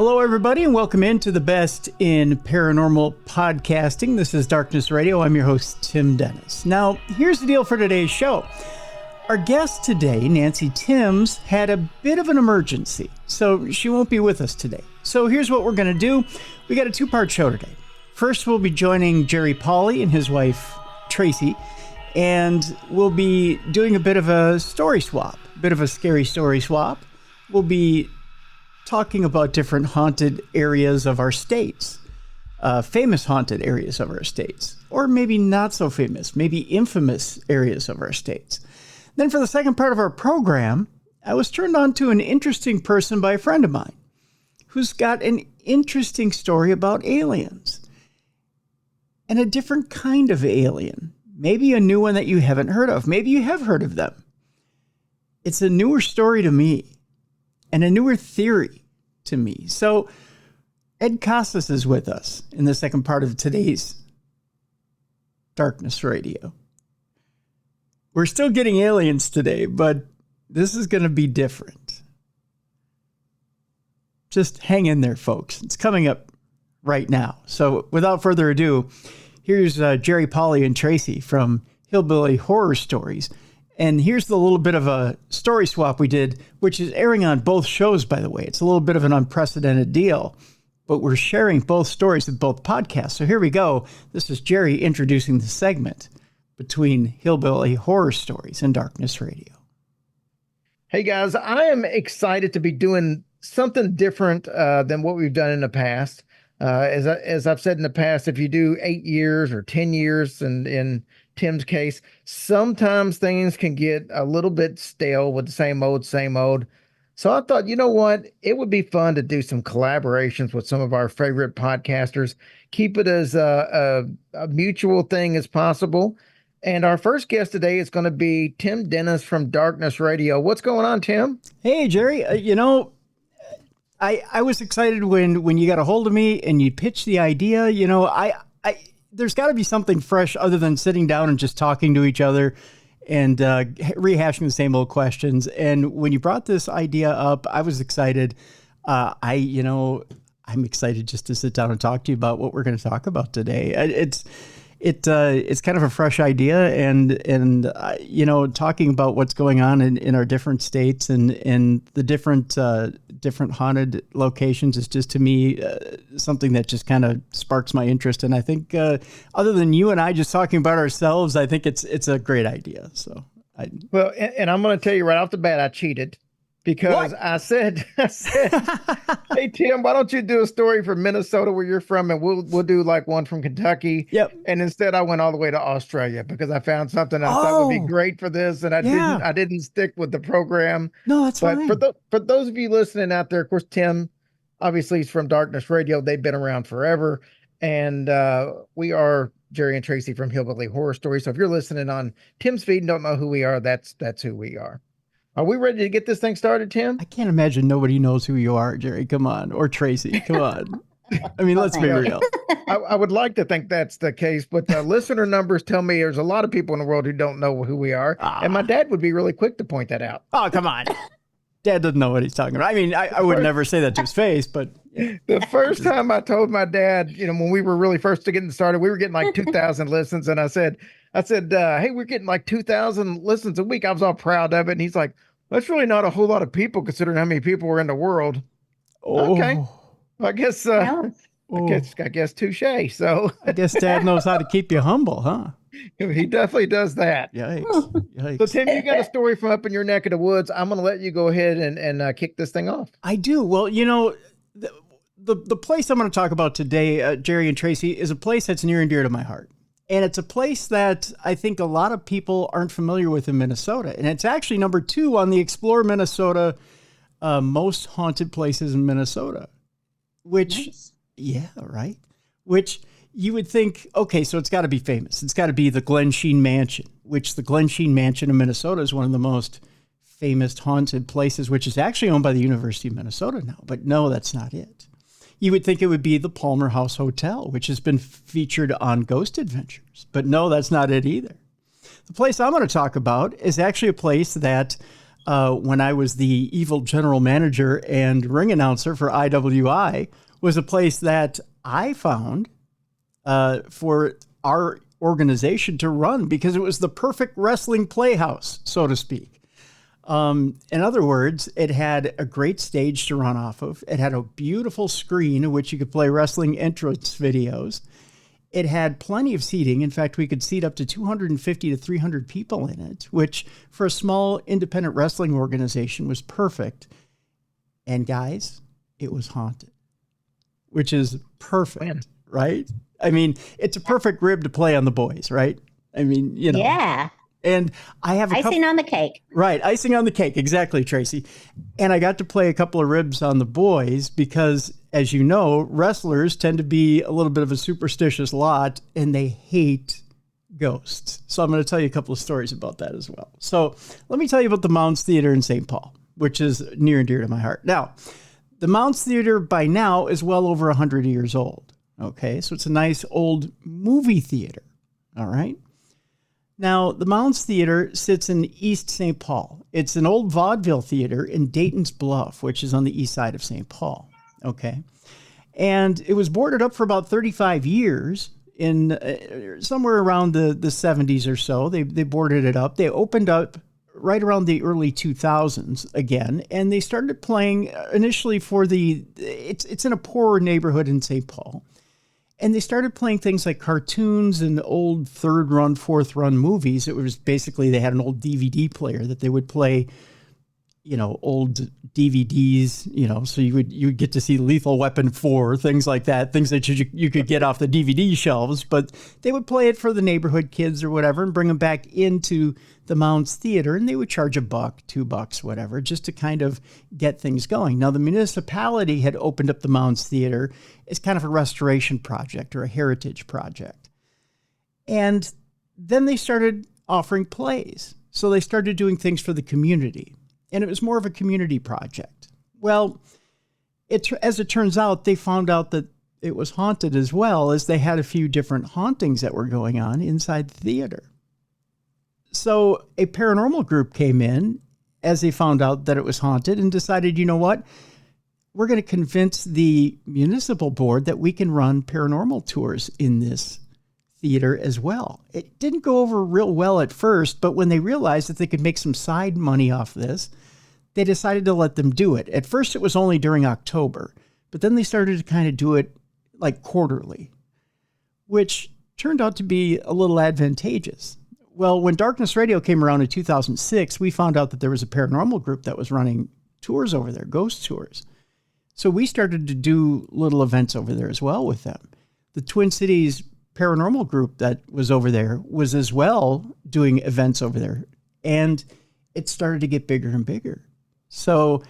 Hello, everybody, and welcome into the best in paranormal podcasting. This is Darkness Radio. I'm your host, Tim Dennis. Now, here's the deal for today's show. Our guest today, Nancy Timms, had a bit of an emergency, so she won't be with us today. So here's what we're going to do. We got a two-part show today. First, we'll be joining Tracy Paulley and his wife, Tracy, and we'll be doing a bit of a story swap, a bit of a scary story swap. We'll be talking about different haunted areas of our states, famous haunted areas of our states, or maybe not so famous, maybe infamous areas of our states. Then for the second part of our program, I was turned on to an interesting person by a friend of mine who's got an interesting story about aliens and a different kind of alien, maybe a new one that you haven't heard of. Maybe you have heard of them. It's a newer story to me and a newer theory to me. So Ed Casas is with us in the second part of today's Darkness Radio. We're still getting aliens today, but this is going to be different. Just hang in there, folks. It's coming up right now. So without further ado, here's Tracy Paulley and Tracy from Hillbilly Horror Stories. And here's the little bit of a story swap we did, which is airing on both shows, by the way. It's a little bit of an unprecedented deal, but we're sharing both stories with both podcasts. So here we go. This is Jerry introducing the segment between Hillbilly Horror Stories and Darkness Radio. Hey, guys, I am excited to be doing something different than what we've done in the past. As I've said in the past, if you do 8 years or 10 years, and in Tim's case, sometimes things can get a little bit stale with the same old. So I thought, you know what? It would be fun to do some collaborations with some of our favorite podcasters, keep it as a mutual thing as possible. And our first guest today is going to be Tim Dennis from Darkness Radio. What's going on, Tim? Hey, Jerry. I was excited when you got a hold of me and you pitched the idea. There's got to be something fresh other than sitting down and just talking to each other and rehashing the same old questions. And when you brought this idea up, I was excited. I'm excited just to sit down and talk to you about what we're going to talk about today. It's kind of a fresh idea, and talking about what's going on in our different states and the different haunted locations is just, to me, something that just kind of sparks my interest. And I think other than you and I just talking about ourselves, I think it's a great idea. So I'm going to tell you right off the bat, I cheated. Because I said, hey, Tim, why don't you do a story from Minnesota where you're from, and we'll do like one from Kentucky. Yep. And instead I went all the way to Australia because I found something I thought would be great for this, and I didn't stick with the program. No, that's fine. But for those of you listening out there, of course, Tim, obviously he's from Darkness Radio. They've been around forever. And we are Jerry and Tracy from Hillbilly Horror Stories. So if you're listening on Tim's feed and don't know who we are, that's who we are. Are we ready to get this thing started, Tim? I can't imagine nobody knows who you are, Jerry. Come on. Or Tracy. Come on. I mean, let's be real. I would like to think that's the case, but the listener numbers tell me there's a lot of people in the world who don't know who we are. And my dad would be really quick to point that out. Oh, come on. Dad doesn't know what he's talking about. I mean, I would never say that to his face, but... The first time I told my dad, when we were really first getting started, we were getting like 2,000 listens. And I said, hey, we're getting like 2,000 listens a week. I was all proud of it. And he's like, that's really not a whole lot of people considering how many people were in the world. Oh. Okay. I guess touche. So I guess Dad knows how to keep you humble, huh? He definitely does that. Yikes. So Tim, you got a story from up in your neck of the woods. I'm going to let you go ahead and kick this thing off. I do. Well, the place I'm going to talk about today, Jerry and Tracy, is a place that's near and dear to my heart. And it's a place that I think a lot of people aren't familiar with in Minnesota. And it's actually number 2 on the Explore Minnesota most haunted places in Minnesota. Which, nice. Yeah, right. Which you would think, okay, so it's got to be famous. It's got to be the Glen Sheen Mansion, which the Glen Sheen Mansion in Minnesota is one of the most famous haunted places, which is actually owned by the University of Minnesota now. But no, that's not it. You would think it would be the Palmer House Hotel, which has been featured on Ghost Adventures. But no, that's not it either. The place I'm going to talk about is actually a place that when I was the evil general manager and ring announcer for IWI, was a place that I found for our organization to run because it was the perfect wrestling playhouse, so to speak. In other words, it had a great stage to run off of. It had a beautiful screen in which you could play wrestling entrance videos. It had plenty of seating. In fact, we could seat up to 250 to 300 people in it, which for a small independent wrestling organization was perfect. And guys, it was haunted, which is perfect, right? I mean, it's a perfect rib to play on the boys, right? I mean, you know. Yeah. And I have icing on the cake. Right. Icing on the cake. Exactly, Tracy. And I got to play a couple of ribs on the boys because, as you know, wrestlers tend to be a little bit of a superstitious lot and they hate ghosts. So I'm going to tell you a couple of stories about that as well. So let me tell you about the Mounds Theater in St. Paul, which is near and dear to my heart. Now, the Mounds Theater by now is well over 100 years old. Okay. So it's a nice old movie theater. All right. Now, the Mounds Theater sits in East St. Paul. It's an old vaudeville theater in Dayton's Bluff, which is on the east side of St. Paul. Okay. And it was boarded up for about 35 years in somewhere around the 70s or so. They boarded it up. They opened up right around the early 2000s again, and they started playing initially for it's in a poorer neighborhood in St. Paul. And they started playing things like cartoons and old third run, fourth run movies. It was basically, they had an old DVD player that they would play, you know, old DVDs, you know, so you would get to see Lethal Weapon 4, things like that, things that you could get off the DVD shelves, but they would play it for the neighborhood kids or whatever and bring them back into the Mounds Theater, and they would charge $1, $2, whatever, just to kind of get things going. Now, the municipality had opened up the Mounds Theater as kind of a restoration project or a heritage project. And then they started offering plays. So they started doing things for the community. And it was more of a community project. Well, as it turns out, they found out that it was haunted as well, as they had a few different hauntings that were going on inside the theater. So a paranormal group came in as they found out that it was haunted and decided, you know what? We're going to convince the municipal board that we can run paranormal tours in this theater as well. It didn't go over real well at first, but when they realized that they could make some side money off this, they decided to let them do it. At first, it was only during October, but then they started to kind of do it like quarterly, which turned out to be a little advantageous. Well, when Darkness Radio came around in 2006, we found out that there was a paranormal group that was running tours over there, ghost tours. So we started to do little events over there as well with them. The Twin Cities paranormal group that was over there was as well doing events over there. And it started to get bigger and bigger. So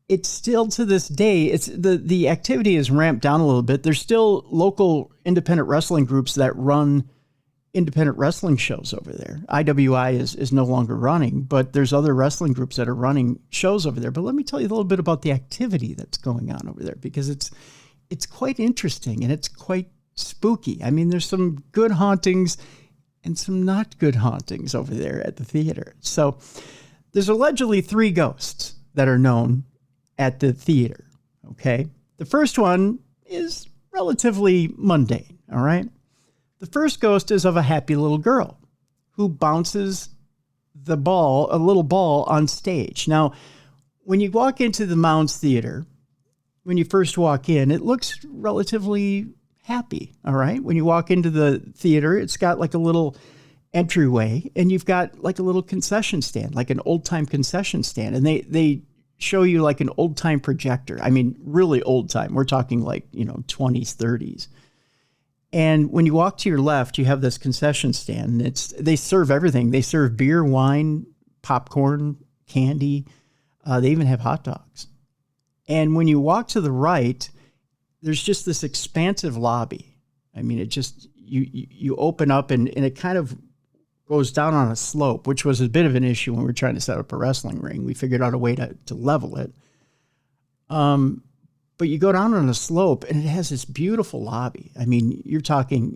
it's still to this day, it's the activity is ramped down a little bit. There's still local independent wrestling groups that run independent wrestling shows over there. IWI is no longer running, but there's other wrestling groups that are running shows over there. But let me tell you a little bit about the activity that's going on over there, because it's quite interesting and it's quite spooky. I mean, there's some good hauntings and some not good hauntings over there at the theater. So there's allegedly 3 ghosts that are known at the theater. Okay. The first one is relatively mundane. All right. The first ghost is of a happy little girl who bounces a little ball on stage. Now, when you walk into the Mounds Theater, when you first walk in, it looks relatively happy. All right. When you walk into the theater, it's got like a little entryway and you've got like a little concession stand, like an old time concession stand. And they show you like an old time projector. I mean, really old time. We're talking like, 20s, 30s. And when you walk to your left, you have this concession stand. And they serve everything. They serve beer, wine, popcorn, candy. They even have hot dogs. And when you walk to the right, there's just this expansive lobby. I mean, it just, you open up and it kind of goes down on a slope, which was a bit of an issue when we were trying to set up a wrestling ring. We figured out a way to level it. But you go down on a slope and it has this beautiful lobby. I mean, you're talking,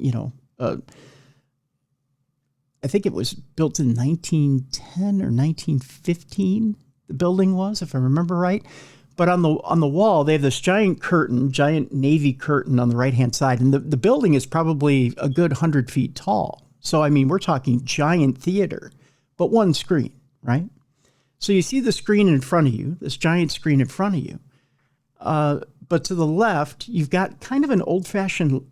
I think it was built in 1910 or 1915. The building was, if I remember right. But on the wall, they have this giant navy curtain on the right-hand side. And the building is probably a good 100 feet tall. So, I mean, we're talking giant theater, but one screen, right? So you see the screen in front of you, this giant screen in front of you. But to the left, you've got kind of an old-fashioned,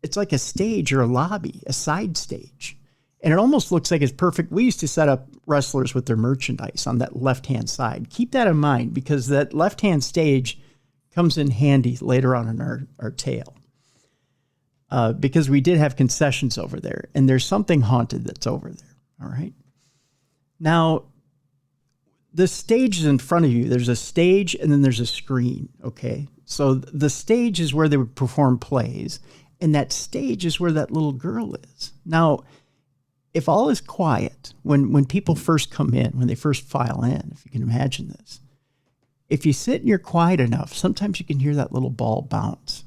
it's like a stage or a lobby, a side stage. And it almost looks like it's perfect. We used to set up wrestlers with their merchandise on that left-hand side. Keep that in mind, because that left-hand stage comes in handy later on in our tale. Because we did have concessions over there, and there's something haunted that's over there, all right? Now, the stage is in front of you. There's a stage, and then there's a screen, okay? So the stage is where they would perform plays, and that stage is where that little girl is. Now, if all is quiet, when people first come in, when they first file in, if you can imagine this, if you sit and you're quiet enough, sometimes you can hear that little ball bounce.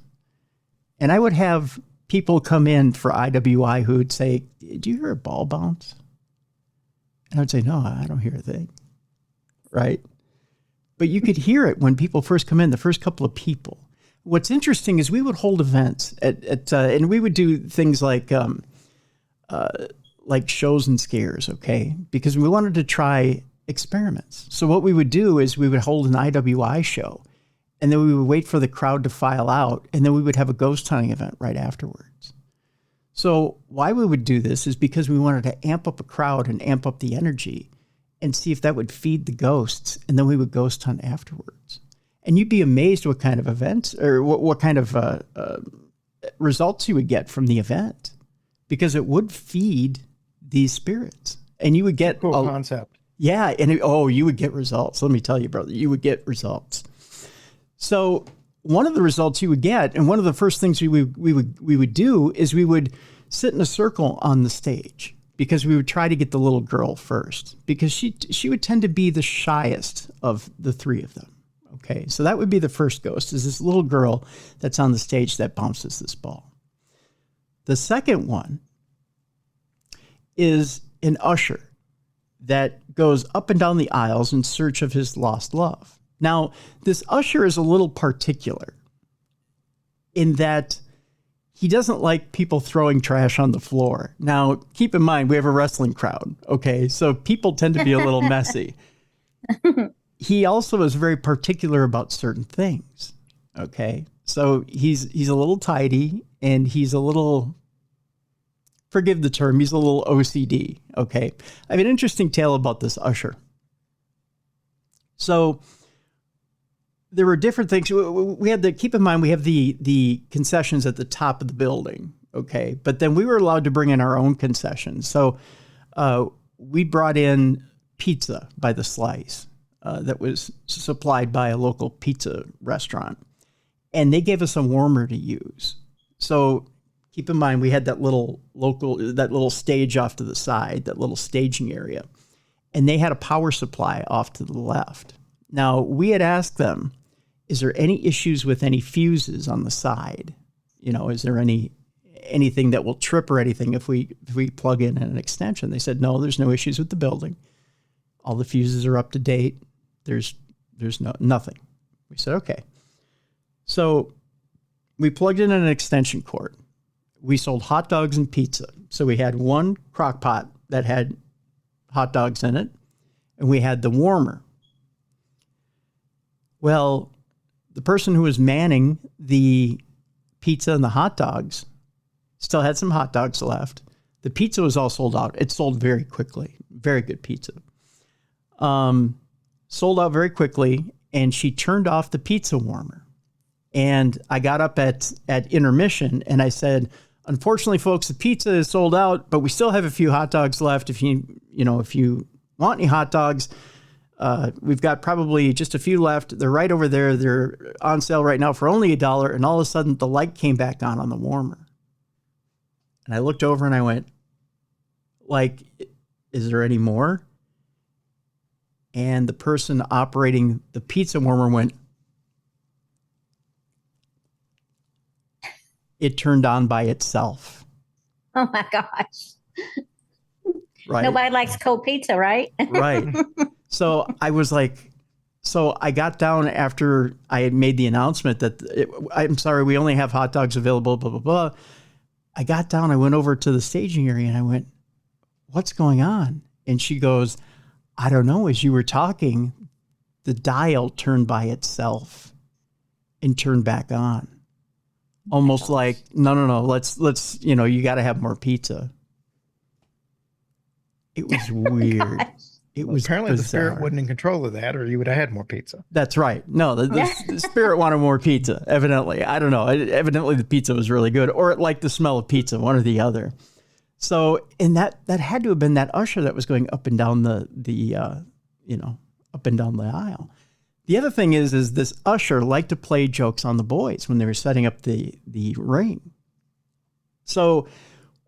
And I would have people come in for IWI who would say, "Do you hear a ball bounce?" And I would say, "No, I don't hear a thing." Right? But you could hear it when people first come in, the first couple of people. What's interesting is we would hold events and we would do things like shows and scares, okay? Because we wanted to try experiments. So what we would do is we would hold an IWI show, and then we would wait for the crowd to file out, and then we would have a ghost hunting event right afterwards. So why we would do this is because we wanted to amp up a crowd and amp up the energy and see if that would feed the ghosts, and then we would ghost hunt afterwards. And you'd be amazed what kind of events or what kind of results you would get from the event, because it would feed these spirits, and you would get cool concept. Yeah, and you would get results. Let me tell you, brother, you would get results. So one of the results you would get, and one of the first things we would do is we would sit in a circle on the stage, because we would try to get the little girl first, because she would tend to be the shyest of the three of them. Okay, so that would be the first ghost, is this little girl that's on the stage that bounces this ball. The second one is an usher that goes up and down the aisles in search of his lost love. Now, this usher is a little particular in that he doesn't like people throwing trash on the floor. Now, keep in mind, we have a wrestling crowd, okay? So people tend to be a little messy. He also is very particular about certain things, okay? So he's a little tidy, and he's a little, forgive the term, he's a little OCD, okay? I have an interesting tale about this usher. So there were different things. We had keep in mind, we have the concessions at the top of the building, okay? But then we were allowed to bring in our own concessions. So we brought in pizza by the slice that was supplied by a local pizza restaurant. And they gave us a warmer to use. So keep in mind, we had that little stage off to the side, that little staging area. And they had a power supply off to the left. Now, we had asked them, is there any issues with any fuses on the side? You know, is there anything that will trip or anything if we plug in an extension? They said, no, there's no issues with the building. All the fuses are up to date. There's nothing. We said, okay. So we plugged in an extension cord. We sold hot dogs and pizza. So we had one crock pot that had hot dogs in it, and we had the warmer. Well, the person who was manning the pizza and the hot dogs still had some hot dogs left. The pizza was all sold out. It sold very quickly. Very good pizza. Sold out very quickly, and she turned off the pizza warmer. And I got up at intermission, and I said, unfortunately, folks, the pizza is sold out, but we still have a few hot dogs left. If you want any hot dogs, we've got probably just a few left. They're right over there. They're on sale right now for only $1. And all of a sudden, the light came back on the warmer. And I looked over and I went, like, is there any more? And the person operating the pizza warmer went, it turned on by itself. Oh my gosh. Right. Nobody likes cold pizza, right? Right. So I was like, so I got down after I had made the announcement that I'm sorry, we only have hot dogs available, blah, blah, blah. I got down, I went over to the staging area and I went, what's going on? And she goes, I don't know. As you were talking, the dial turned by itself and turned back on. Almost like, no, let's, you got to have more pizza. It was weird. It was apparently bizarre. The spirit wasn't in control of that, or you would have had more pizza. That's right. No, the spirit wanted more pizza, evidently. I don't know. Evidently the pizza was really good, or it liked the smell of pizza, one or the other. So, and that had to have been that usher that was going up and down up and down the aisle. The other thing is this usher liked to play jokes on the boys when they were setting up the ring. So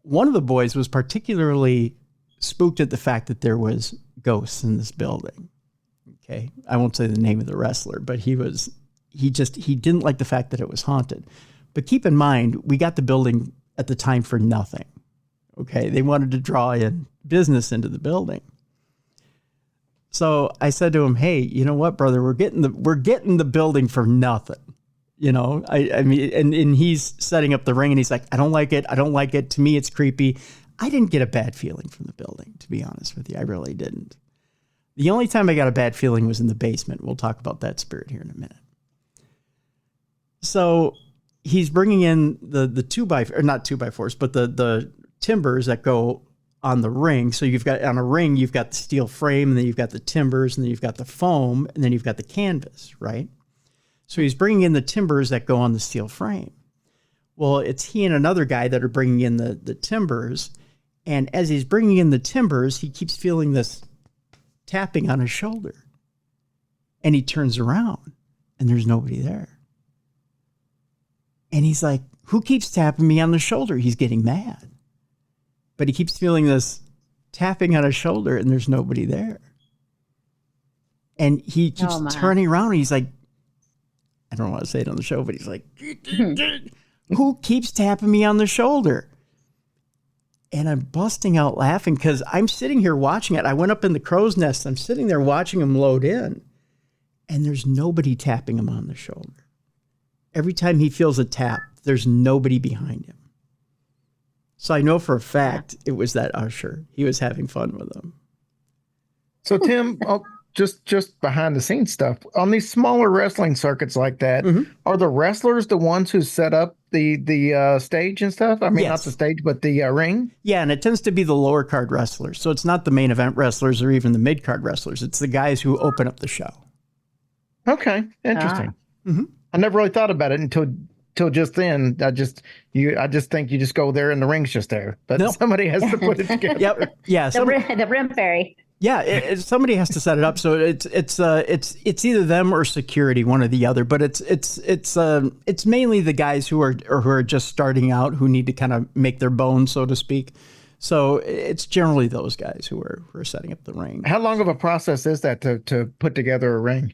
one of the boys was particularly spooked at the fact that there was ghosts in this building. Okay. I won't say the name of the wrestler, but he didn't like the fact that it was haunted. But keep in mind, we got the building at the time for nothing. Okay. They wanted to draw in business into the building. So I said to him, hey, you know what, brother, we're getting the building for nothing. I mean, and he's setting up the ring and he's like, I don't like it. To me, it's creepy. I didn't get a bad feeling from the building, to be honest with you. I really didn't. The only time I got a bad feeling was in the basement. We'll talk about that spirit here in a minute. So he's bringing in the not 2x4s, but the timbers that go on the ring. So on a ring, you've got the steel frame, and then you've got the timbers, and then you've got the foam, and then you've got the canvas, right? So he's bringing in the timbers that go on the steel frame. Well, it's he and another guy that are bringing in the timbers. And as he's bringing in the timbers, he keeps feeling this tapping on his shoulder. And he turns around and there's nobody there. And he's like, who keeps tapping me on the shoulder? He's getting mad. But he keeps feeling this tapping on his shoulder and there's nobody there. And he keeps turning around and he's like, I don't want to say it on the show, but he's like, who keeps tapping me on the shoulder? And I'm busting out laughing because I'm sitting here watching it. I went up in the crow's nest. I'm sitting there watching him load in, and there's nobody tapping him on the shoulder. Every time he feels a tap, there's nobody behind him. So I know for a fact it was that usher. He was having fun with him. So Tim, just behind the scenes stuff on these smaller wrestling circuits like that, are the wrestlers the ones who set up the stage and stuff? I mean, Yes. not the stage, but the ring. Yeah, and it tends to be the lower card wrestlers. So it's not the main event wrestlers or even the mid card wrestlers. It's the guys who open up the show. Okay, interesting. I never really thought about it until just then. I just think you just go there and the ring's just there, but Nope. somebody has to put it together. Yep. Yeah. The rim fairy. Yeah, somebody has to set it up. So it's either them or security, one or the other. But it's mainly the guys who are just starting out, who need to kind of make their bones, so to speak. So it's generally those guys who are setting up the ring. How long of a process is that to put together a ring?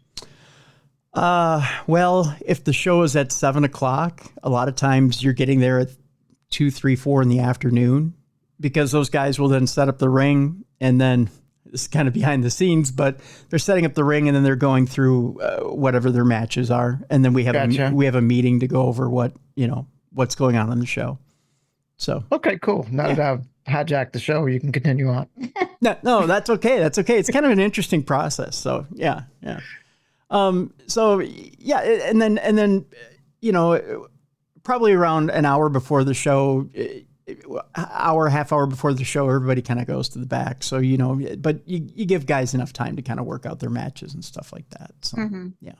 Well, if the show is at 7:00, a lot of times you're getting there at 2, 3, 4 in the afternoon, because those guys will then set up the ring, and then it's kind of behind the scenes, but they're setting up the ring and then they're going through whatever their matches are, and then we have a meeting to go over what's going on in the show. So okay, cool. Now that I've hijacked the show, you can continue on. No, that's okay. That's okay. It's kind of an interesting process. So yeah. And then probably around an hour before the show, half hour before the show, everybody kind of goes to the back. So, but you give guys enough time to kind of work out their matches and stuff like that. So, yeah.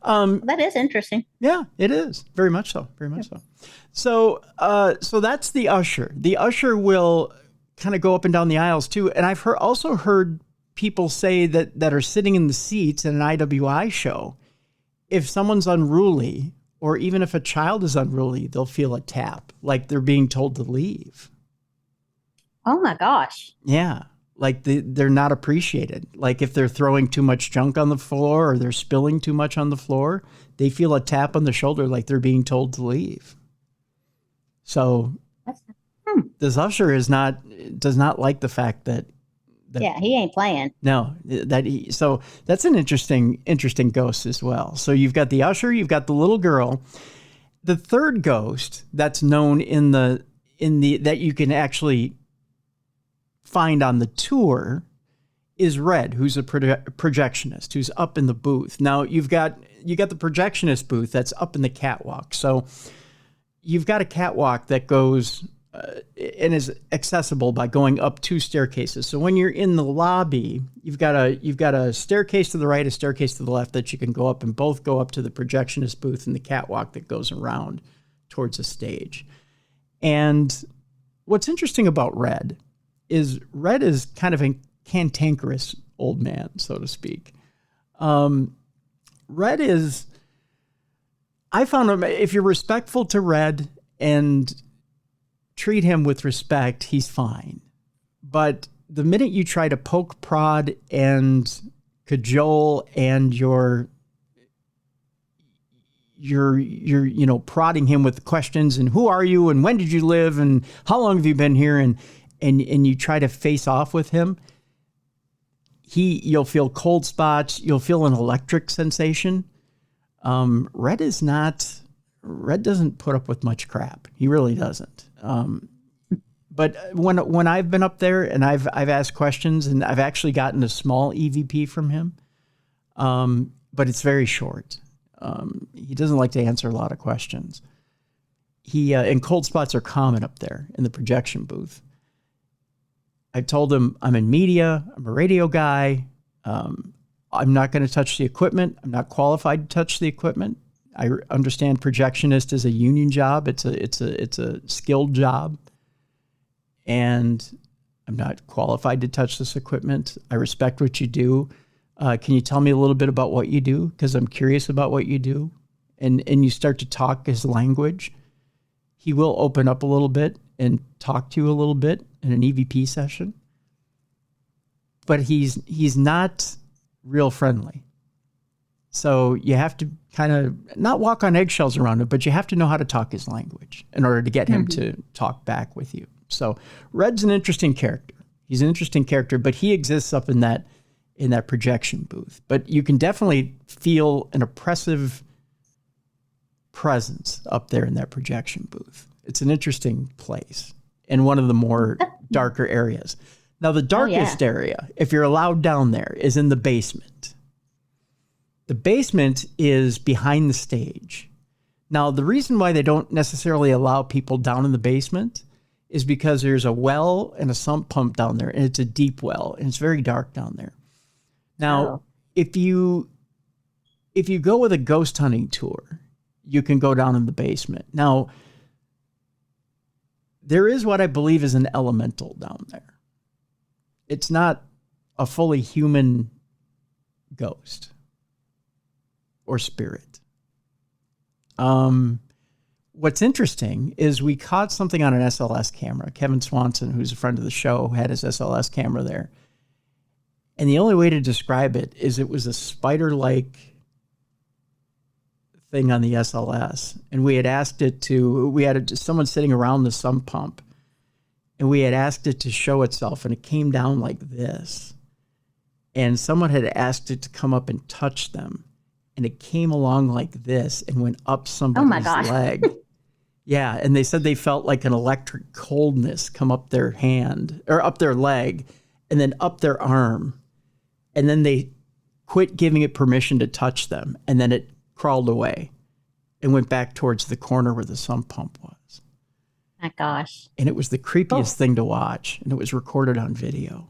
That is interesting. Yeah, it is. Very much so. Very much so. So that's the usher. The usher will kind of go up and down the aisles too. And I've also heard people say that are sitting in the seats in an IWI show, if someone's unruly, or even if a child is unruly, they'll feel a tap, like they're being told to leave. Oh my gosh. Yeah. Like they're not appreciated. Like if they're throwing too much junk on the floor or they're spilling too much on the floor, they feel a tap on the shoulder like they're being told to leave. So This usher does not like the fact that yeah, he ain't playing. No, so that's an interesting ghost as well. So you've got the usher, you've got the little girl. The third ghost that's known in the that you can actually find on the tour is Red, who's a projectionist, who's up in the booth. Now you got the projectionist booth that's up in the catwalk. So you've got a catwalk that goes and is accessible by going up 2 staircases. So when you're in the lobby, you've got a staircase to the right, a staircase to the left that you can go up, and both go up to the projectionist booth and the catwalk that goes around towards the stage. And what's interesting about Red is kind of a cantankerous old man, so to speak. Red is, I found him, if you're respectful to Red and treat him with respect, he's fine. But the minute you try to poke, prod, and cajole, and you're prodding him with questions and who are you and when did you live and how long have you been here, and you try to face off with him, you'll feel cold spots, you'll feel an electric sensation. Red doesn't put up with much crap. He really doesn't. But when I've been up there and I've asked questions, and I've actually gotten a small EVP from him, but it's very short. He doesn't like to answer a lot of questions. And cold spots are common up there in the projection booth. I told him I'm in media. I'm a radio guy. I'm not going to touch the equipment. I'm not qualified to touch the equipment. I understand projectionist is a union job. It's a skilled job, and I'm not qualified to touch this equipment. I respect what you do. Can you tell me a little bit about what you do? Because I'm curious about what you do. And you start to talk his language. He will open up a little bit and talk to you a little bit in an EVP session. But he's not real friendly. So you have to kind of not walk on eggshells around it, but you have to know how to talk his language in order to get him to talk back with you. So Red's an interesting character. He's an interesting character, but he exists up in that projection booth. But you can definitely feel an oppressive presence up there in that projection booth. It's an interesting place and one of the more darker areas. Now, the darkest area, if you're allowed down there, is in the basement. The basement is behind the stage. Now, the reason why they don't necessarily allow people down in the basement is because there's a well and a sump pump down there, and it's a deep well, and it's very dark down there. Now, if you go with a ghost hunting tour, you can go down in the basement. Now, there is what I believe is an elemental down there. It's not a fully human ghost or spirit. What's interesting is we caught something on an SLS camera. Kevin Swanson, who's a friend of the show, had his SLS camera there. And the only way to describe it is it was a spider-like thing on the SLS. And we had asked we had someone sitting around the sump pump, and we had asked it to show itself, and it came down like this. And someone had asked it to come up and touch them. And it came along like this and went up somebody's leg. Yeah, and they said they felt like an electric coldness come up their hand, or up their leg, and then up their arm. And then they quit giving it permission to touch them. And then it crawled away and went back towards the corner where the sump pump was. My gosh. And it was the creepiest thing to watch. And it was recorded on video.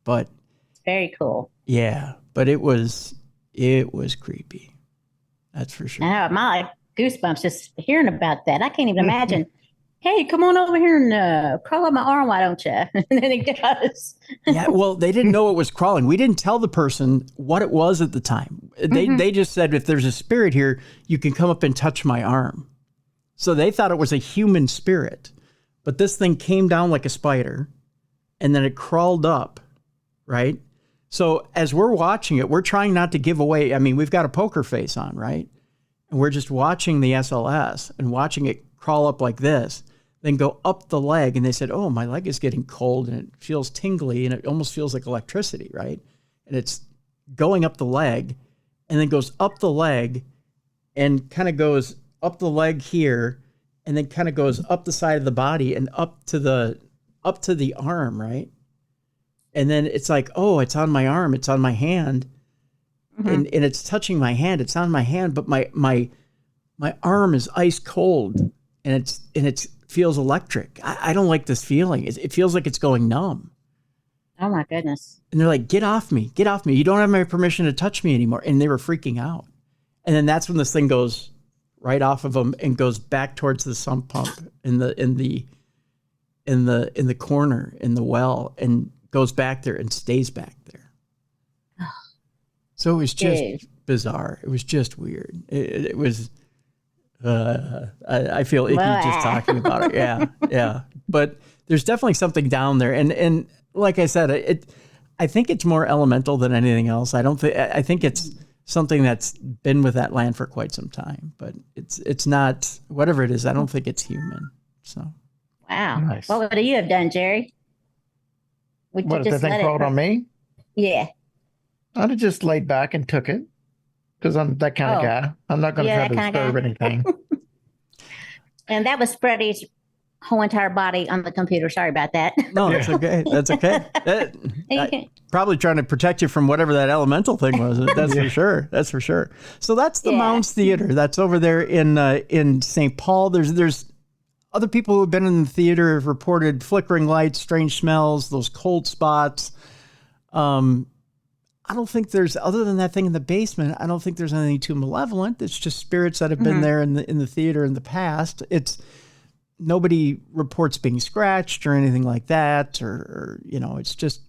But it's very cool. Yeah, but it was creepy. That's for sure. I know, my goosebumps just hearing about that. I can't even imagine. Hey, come on over here and crawl up my arm, why don't you? And then it does. Yeah, well, they didn't know it was crawling. We didn't tell the person what it was at the time. They just said, if there's a spirit here, you can come up and touch my arm. So they thought it was a human spirit. But this thing came down like a spider, and then it crawled up, right? So as we're watching it, we're trying not to give away. I mean, we've got a poker face on, right? And we're just watching the SLS and watching it crawl up like this. then go up the leg. And they said, oh, my leg is getting cold and it feels tingly and it almost feels like electricity, right? And it's going up the leg and then goes up the leg and kind of goes up the leg here and then kind of goes up the side of the body and up to the arm, right? And then it's like, oh, it's on my arm, it's on my hand, and it's touching my hand, it's on my hand, but my arm is ice cold and it feels electric. I don't like this feeling. It feels like it's going numb. Oh my goodness. And they're like, get off me. You don't have my permission to touch me anymore. And they were freaking out. And then that's when this thing goes right off of them and goes back towards the sump pump in the corner in the well and goes back there and stays back there. So it was just bizarre. It was just weird. It was, I feel icky just talking about it. Yeah. Yeah. But there's definitely something down there. And like I said, I think it's more elemental than anything else. I think it's something that's been with that land for quite some time, but it's not, whatever it is, I don't think it's human. So. Wow. Nice. What would you have done, Jerry? Would you What, if the thing crawled on me? Yeah. I'd have just laid back and took it because I'm that kind of guy. I'm not going to try to disturb anything. And that was Freddie's whole entire body on the computer. Sorry about that. No, that's okay. That's okay. Probably trying to protect you from whatever that elemental thing was. That's for sure. That's for sure. So that's the Mounds Theater. That's over there in St. Paul. There's other people who have been in the theater have reported flickering lights, strange smells, those cold spots. I don't think there's, other than that thing in the basement, I don't think there's anything too malevolent. It's just spirits that have been there in the theater in the past. Nobody reports being scratched or anything like that, or it's just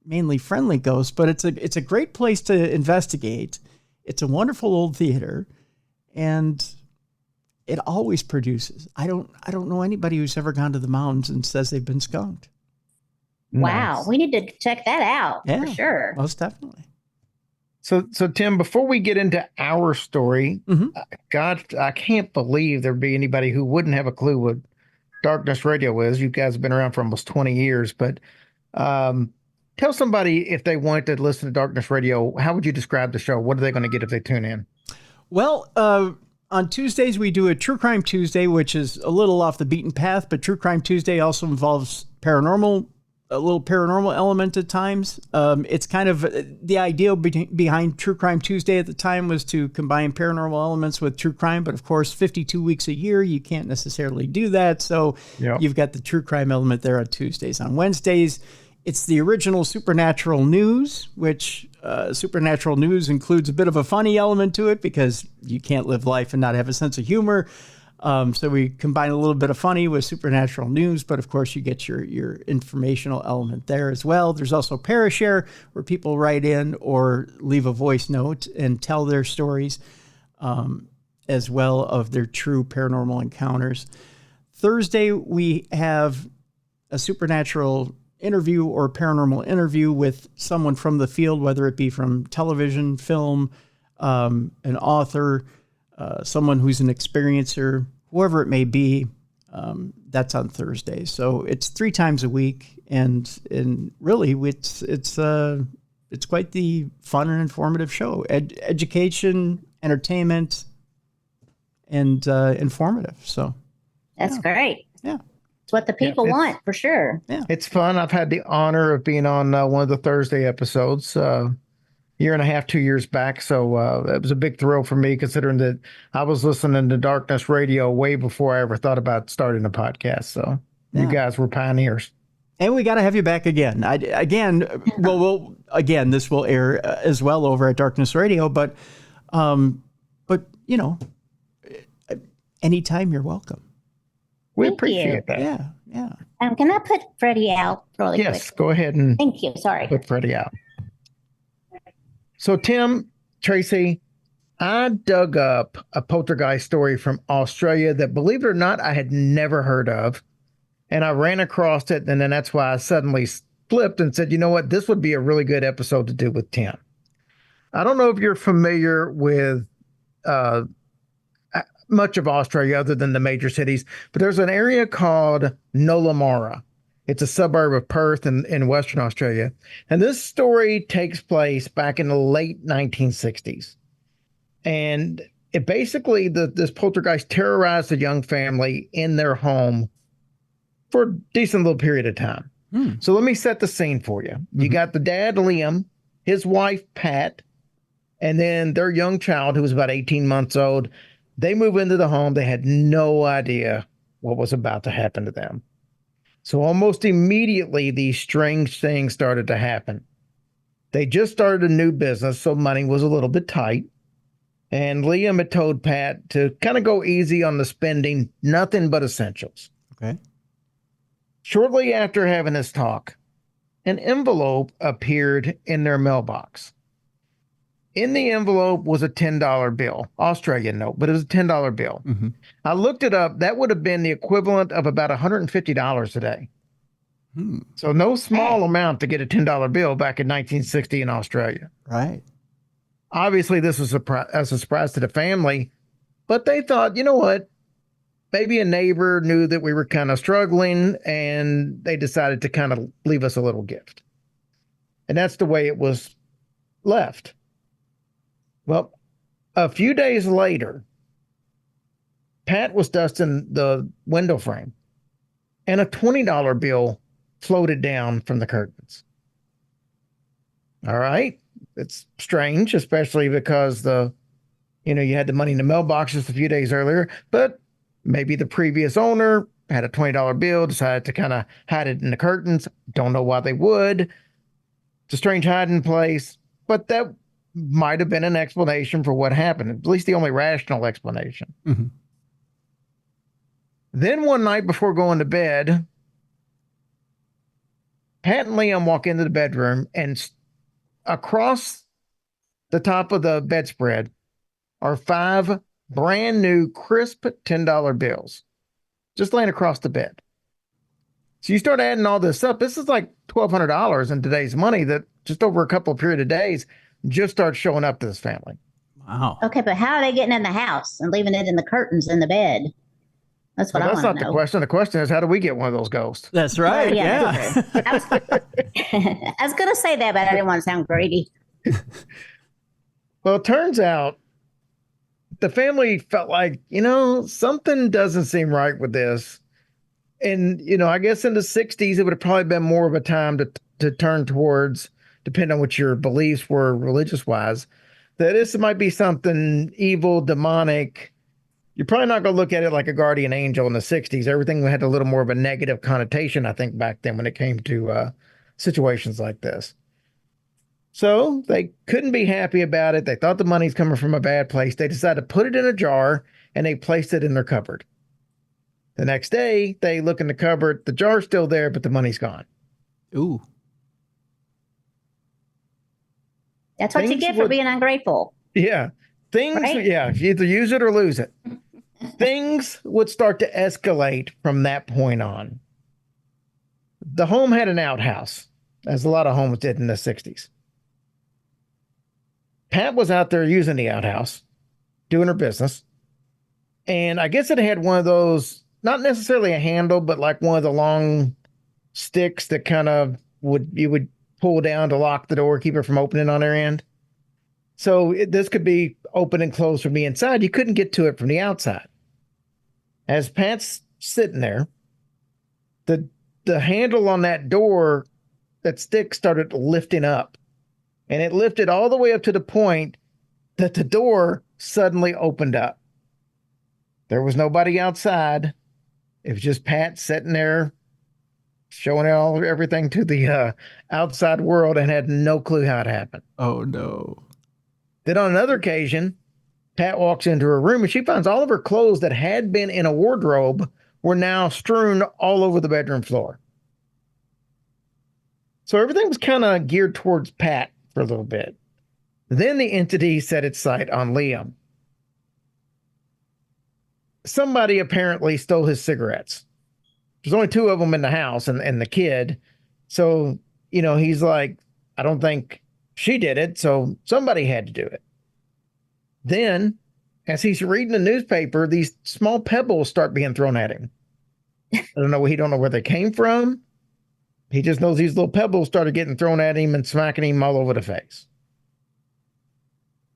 mainly friendly ghosts. But it's a great place to investigate. It's a wonderful old theater, and it always produces. I don't know anybody who's ever gone to the mountains and says they've been skunked. Wow, Nice. we need to check that out for sure. Most definitely. So Tim, before we get into our story, God, I can't believe there'd be anybody who wouldn't have a clue what Darkness Radio is. You guys have been around for almost 20 years, but tell somebody, if they wanted to listen to Darkness Radio, how would you describe the show? What are they going to get if they tune in? Well, on Tuesdays, we do a True Crime Tuesday, which is a little off the beaten path, but True Crime Tuesday also involves a little paranormal element at times. It's kind of the idea behind True Crime Tuesday at the time was to combine paranormal elements with true crime. But of course, 52 weeks a year, you can't necessarily do that. So you've got the true crime element there on Tuesdays. On Wednesdays, it's the original Supernatural News, which Supernatural News includes a bit of a funny element to it because you can't live life and not have a sense of humor. So we combine a little bit of funny with Supernatural News, but of course you get your informational element there as well. There's also Parashare, where people write in or leave a voice note and tell their stories, as well of their true paranormal encounters. Thursday, we have a supernatural interview or paranormal interview with someone from the field, whether it be from television, film, an author, someone who's an experiencer, whoever it may be. That's on Thursday. So it's 3 times a week, and really it's quite the fun and informative show. Education, entertainment, and informative. So that's great. Yeah. It's what the people want, for sure. Yeah. It's fun. I've had the honor of being on one of the Thursday episodes, year and a half, 2 years back. So it was a big thrill for me, considering that I was listening to Darkness Radio way before I ever thought about starting a podcast. So you guys were pioneers. And we got to have you back again. This will air as well over at Darkness Radio, but anytime you're welcome. We Thank appreciate you. that. Yeah. Can I put Freddie out really quick? Yes, go ahead and Thank you. Sorry. put Freddie out. So Tim, Tracy, I dug up a poltergeist story from Australia that, believe it or not, I had never heard of. And I ran across it, and then that's why I suddenly flipped and said, you know what, this would be a really good episode to do with Tim. I don't know if you're familiar with much of Australia other than the major cities, but there's an area called Nolamara. It's a suburb of Perth in Western Australia. And this story takes place back in the late 1960s. And it basically, this poltergeist terrorized a young family in their home for a decent little period of time. So let me set the scene for you. You got the dad, Liam, his wife, Pat, and then their young child, who was about 18 months old. They move into the home. They had no idea what was about to happen to them. So almost immediately, these strange things started to happen. They just started a new business, so money was a little bit tight. And Liam had told Pat to kind of go easy on the spending, nothing but essentials. Okay. Shortly after having this talk, an envelope appeared in their mailbox. In the envelope was a $10 bill, Australian note, but it was a $10 bill. I looked it up. That would have been the equivalent of about $150 today. So no small amount to get a $10 bill back in 1960 in Australia. Right. Obviously, this was a surprise to the family, but they thought, you know what? Maybe a neighbor knew that we were kind of struggling, and they decided to kind of leave us a little gift. And that's the way it was left. Well, a few days later, Pat was dusting the window frame, and a $20 bill floated down from the curtains. All right. It's strange, especially because you had the money in the mailboxes a few days earlier, but maybe the previous owner had a $20 bill, decided to kind of hide it in the curtains. Don't know why they would. It's a strange hiding place, but that might have been an explanation for what happened, at least the only rational explanation. Then one night before going to bed, Pat and Liam walk into the bedroom, and across the top of the bedspread are 5 brand new crisp $10 bills just laying across the bed. So you start adding all this up. This is like $1,200 in today's money that just over a couple of period of days just starts showing up to this family. Wow. Okay, but how are they getting in the house and leaving it in the curtains in the bed? That's what I want to know. That's not the question. The question is, how do we get one of those ghosts? That's right. Well, yeah. I was going to say that, but I didn't want to sound greedy. Well, it turns out the family felt like, something doesn't seem right with this. And, I guess in the 60s, it would have probably been more of a time to turn towards, depending on what your beliefs were religious-wise, that this might be something evil, demonic. You're probably not going to look at it like a guardian angel in the 60s. Everything had a little more of a negative connotation, I think, back then when it came to situations like this. So they couldn't be happy about it. They thought the money's coming from a bad place. They decided to put it in a jar, and they placed it in their cupboard. The next day, they look in the cupboard. The jar's still there, but the money's gone. Ooh. That's what you get for being ungrateful. Yeah. Right? Yeah, you either use it or lose it. Things would start to escalate from that point on. The home had an outhouse, as a lot of homes did in the 60s. Pat was out there using the outhouse, doing her business. And I guess it had one of those, not necessarily a handle, but like one of the long sticks that kind of you would pull down to lock the door, keep it from opening on their end. So this could be open and closed from the inside. You couldn't get to it from the outside. As Pat's sitting there, the handle on that door, that stick started lifting up. And it lifted all the way up to the point that the door suddenly opened up. There was nobody outside. It was just Pat sitting there showing everything to the outside world and had no clue how it happened. Oh, no. Then on another occasion, Pat walks into her room and she finds all of her clothes that had been in a wardrobe were now strewn all over the bedroom floor. So everything was kind of geared towards Pat for a little bit. Then the entity set its sight on Liam. Somebody apparently stole his cigarettes. There's only 2 of them in the house and the kid. So, he's like, I don't think she did it. So somebody had to do it. Then As he's reading the newspaper, these small pebbles start being thrown at him. I don't know. He don't know where they came from. He just knows these little pebbles started getting thrown at him and smacking him all over the face.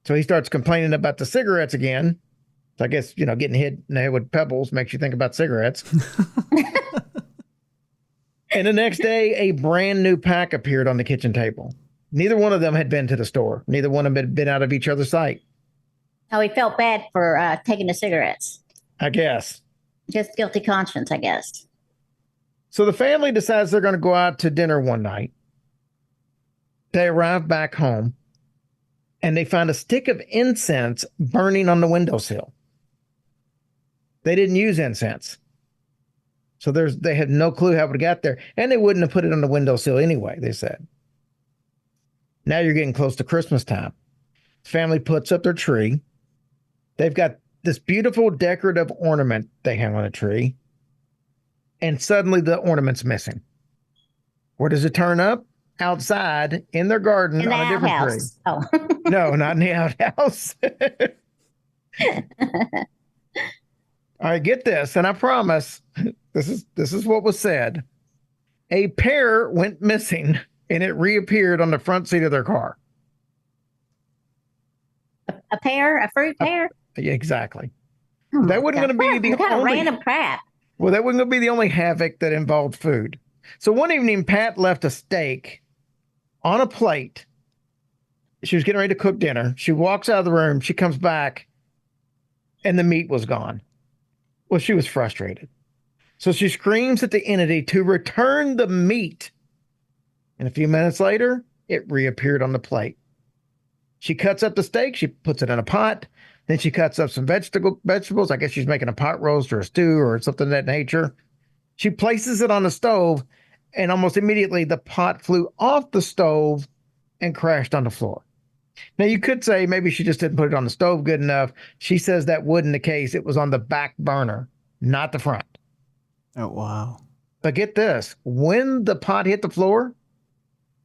So he starts complaining about the cigarettes again. So I guess, getting hit in the head with pebbles makes you think about cigarettes. And the next day, a brand new pack appeared on the kitchen table. Neither one of them had been to the store. Neither one of them had been out of each other's sight. Oh, he felt bad for taking the cigarettes. I guess. Just guilty conscience, I guess. So the family decides they're going to go out to dinner one night. They arrive back home, and they find a stick of incense burning on the windowsill. They didn't use incense. So they had no clue how it got there. And they wouldn't have put it on the windowsill anyway, they said. Now you're getting close to Christmas time. Family puts up their tree. They've got this beautiful decorative ornament they hang on a tree. And suddenly the ornament's missing. Where does it turn up? Outside in their garden on a different outhouse. tree. Oh. No, not in the outhouse. All right, get this, and I promise this is what was said. A pear went missing, and it reappeared on the front seat of their car. A pear? A fruit pear? Yeah, exactly. Oh That wasn't going to be the kind of only random crap. Well, that wasn't going to be the only havoc that involved food. So one evening, Pat left a steak on a plate. She was getting ready to cook dinner. She walks out of the room. She comes back, and the meat was gone. Well, she was frustrated. So she screams at the entity to return the meat. And a few minutes later, it reappeared on the plate. She cuts up the steak. She puts it in a pot. Then she cuts up some vegetables. I guess she's making a pot roast or a stew or something of that nature. She places it on the stove, and almost immediately the pot flew off the stove and crashed on the floor. Now, you could say maybe she just didn't put it on the stove good enough. She says that wasn't the case. It was on the back burner, not the front. Oh, wow. But get this. When the pot hit the floor,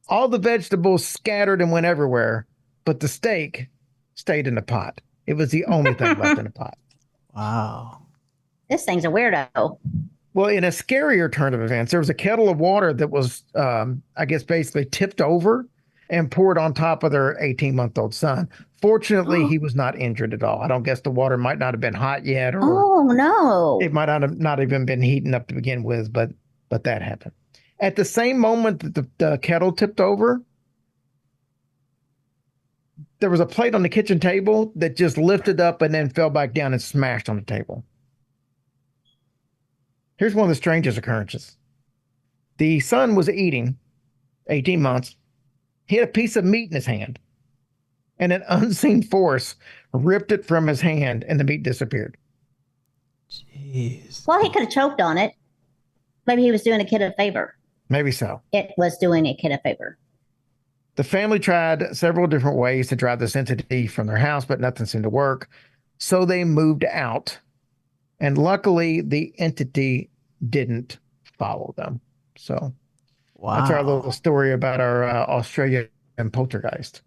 all the vegetables scattered and went everywhere, but the steak stayed in the pot. It was the only thing left in the pot. Wow. This thing's a weirdo. Well, in a scarier turn of events, there was a kettle of water that was, I guess, basically tipped over and poured on top of their 18-month-old son. Fortunately, he was not injured at all. I don't guess the water might not have been hot yet, or no, it might not even been heating up to begin with, but that happened. At the same moment that the kettle tipped over, there was a plate on the kitchen table that just lifted up and then fell back down and smashed on the table. Here's one of the strangest occurrences. The son was eating, 18 months. He had a piece of meat in his hand, and an unseen force ripped it from his hand, and the meat disappeared. Jeez. Well, he could have choked on it. Maybe he was doing a kid a favor. Maybe so. It was doing a kid a favor. The family tried several different ways to drive this entity from their house, but nothing seemed to work. So they moved out. And luckily, the entity didn't follow them. So that's our little story about our Australian poltergeist.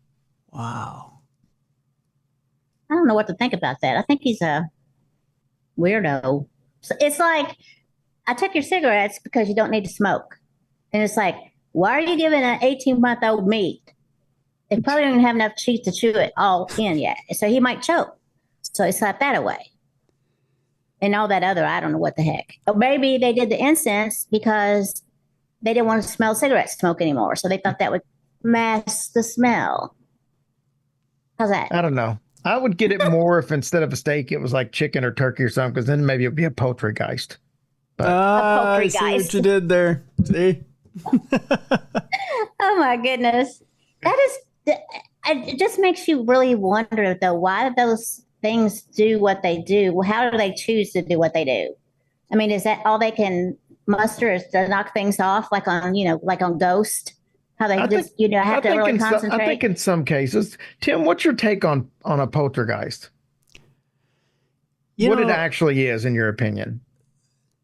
Wow. I don't know what to think about that. I think he's a weirdo. So it's like, I took your cigarettes because you don't need to smoke. And it's like, why are you giving an 18-month-old meat? It probably doesn't have enough teeth to chew it all in yet. So he might choke. So he slapped that away. And all that other, I don't know what the heck. Or maybe they did the incense because they didn't want to smell cigarette smoke anymore. So they thought that would mask the smell. How's that? I don't know. I would get it more if instead of a steak, it was like chicken or turkey or something, because then maybe it would be a poltergeist. I see what you did there. See? Oh, my goodness. It just makes you really wonder, though, why do those things do what they do? Well, how do they choose to do what they do? I mean, is that all they can muster is to knock things off, like on Ghost? How they have to really concentrate? I think in some cases. Tim, what's your take on a poltergeist? What it actually is, in your opinion?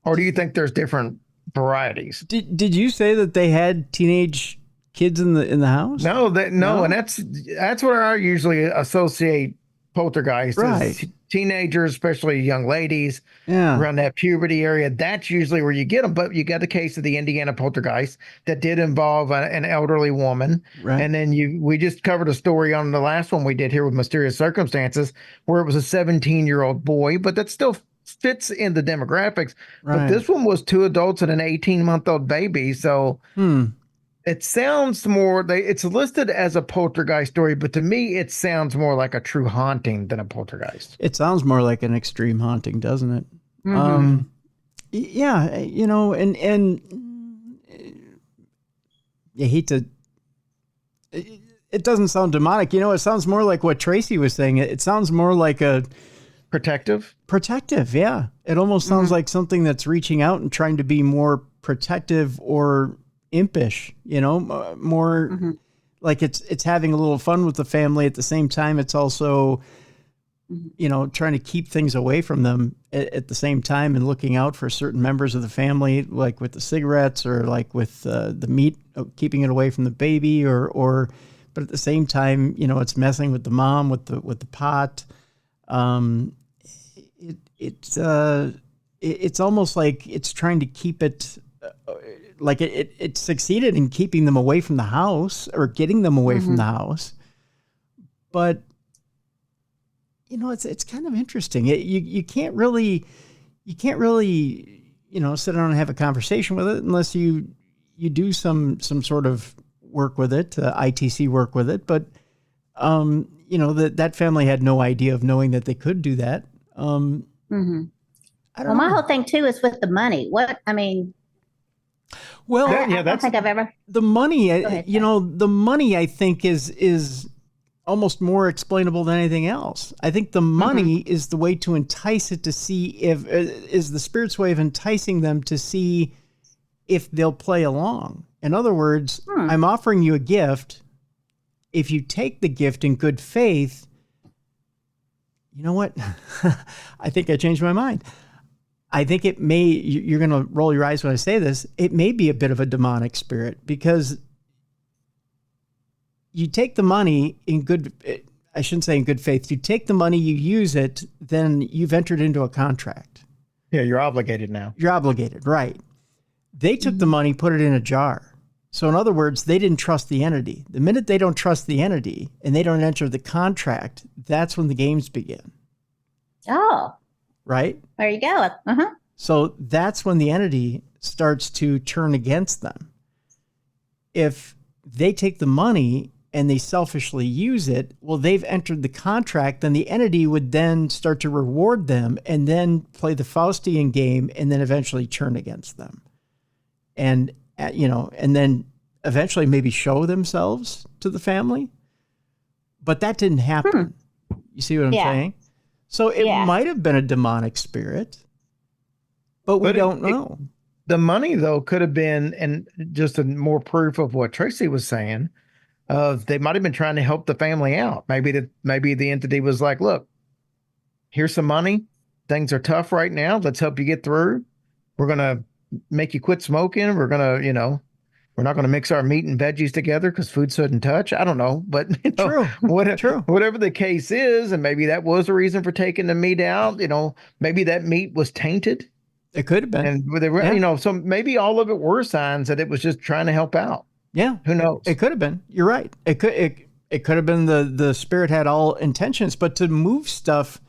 Or do you think there's different varieties? Did you say that they had teenage kids in the house? No, and that's where I usually associate poltergeist. Right. teenagers, especially young ladies, around that puberty area. That's usually where you get them. But you got the case of the Indiana poltergeist that did involve an elderly woman. Right. And then we just covered a story on the last one we did here with Mysterious Circumstances, where it was a 17-year-old boy, but that still fits in the demographics. Right. But this one was 2 adults and an 18-month-old baby. So it sounds more, it's listed as a poltergeist story, but to me, it sounds more like a true haunting than a poltergeist. It sounds more like an extreme haunting, doesn't it? Yeah, you know, and you hate to, it doesn't sound demonic. You know, it sounds more like what Tracy was saying. It sounds more like a protective. Yeah. It almost sounds like something that's reaching out and trying to be more protective or impish, you know, more like it's having a little fun with the family. At the same time, it's also, you know, trying to keep things away from them at the same time and looking out for certain members of the family, like with the cigarettes or like with the meat, keeping it away from the baby but at the same time, you know, it's messing with the mom with the pot. It's almost like it's trying to keep it like it succeeded in keeping them away from the house or getting them away from the house. But, you know, it's kind of interesting. You can't really, you know, sit down and have a conversation with it unless you do some sort of work with it, ITC work with it. But, you know, that family had no idea of knowing that they could do that. I don't know. My whole thing too is with the money. Well, I don't think I've ever. The money, ahead, you know, the money I think is almost more explainable than anything else. I think the money is the way to entice it to see is the spirit's way of enticing them to see if they'll play along. In other words, I'm offering you a gift. If you take the gift in good faith, you know what? I think I changed my mind. I think it may, you're going to roll your eyes when I say this, it may be a bit of a demonic spirit because you take the money in good, I shouldn't say in good faith. You take the money, you use it, then you've entered into a contract. Yeah, you're obligated now. You're obligated, right. They took the money, put it in a jar. So in other words, they didn't trust the entity. The minute they don't trust the entity and they don't enter the contract, that's when the games begin. Oh. Right? There you go. So that's when the entity starts to turn against them. If they take the money and they selfishly use it, well, they've entered the contract, then the entity would then start to reward them and then play the Faustian game and then eventually turn against them. And, you know, and then eventually maybe show themselves to the family. But that didn't happen. You see what I'm saying? So it might have been a demonic spirit, but we don't know. The money, though, could have been, and just a more proof of what Tracy was saying, they might have been trying to help the family out. Maybe the entity was like, look, here's some money. Things are tough right now. Let's help you get through. We're going to make you quit smoking. We're going to, you know, we're not going to mix our meat and veggies together because food shouldn't touch. I don't know, but you know, whatever the case is, and maybe that was the reason for taking the meat out. You know, maybe that meat was tainted. It could have been, and they were, you know, so maybe all of it were signs that it was just trying to help out. Yeah, who knows? It could have been. You're right. It could have been the spirit had all intentions, but to move stuff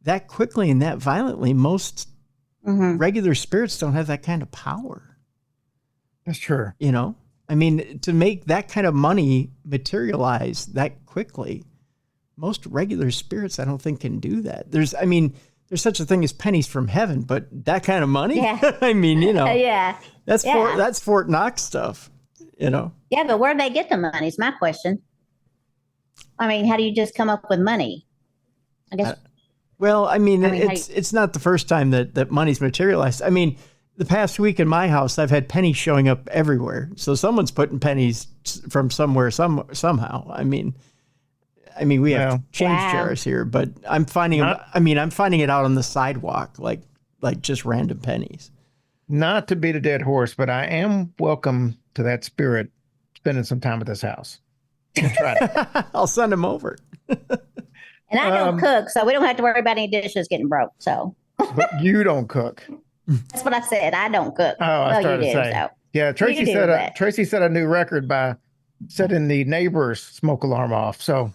that quickly and that violently, most regular spirits don't have that kind of power. That's true. You know, I mean, to make that kind of money materialize that quickly, most regular spirits, I don't think can do that. There's such a thing as pennies from heaven, but that kind of money, I mean, you know, that's Fort Knox stuff, you know? Yeah. But where'd they get the money is my question. I mean, how do you just come up with money? I guess. It's not the first time that money's materialized. I mean, the past week in my house, I've had pennies showing up everywhere. So someone's putting pennies from somewhere, somehow. I mean, we have change jars here, but I'm finding it out on the sidewalk, like just random pennies. Not to beat a dead horse, but I am welcome to that spirit spending some time at this house. I'll send him over. And I don't cook, so we don't have to worry about any dishes getting broke. So But you don't cook. that's what I said. I don't cook. Oh, I started to say. So. Yeah, Tracy set a new record by setting the neighbor's smoke alarm off. So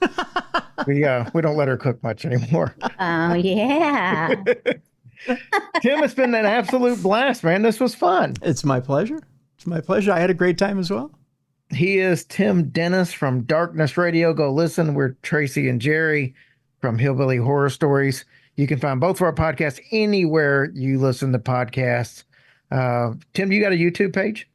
we don't let her cook much anymore. Oh, yeah. Tim, it's been an absolute blast, man. This was fun. It's my pleasure. It's my pleasure. I had a great time as well. He is Tim Dennis from Darkness Radio. Go listen. We're Tracy and Jerry from Hillbilly Horror Stories. You can find both of our podcasts anywhere you listen to podcasts. Tim, you got a YouTube page?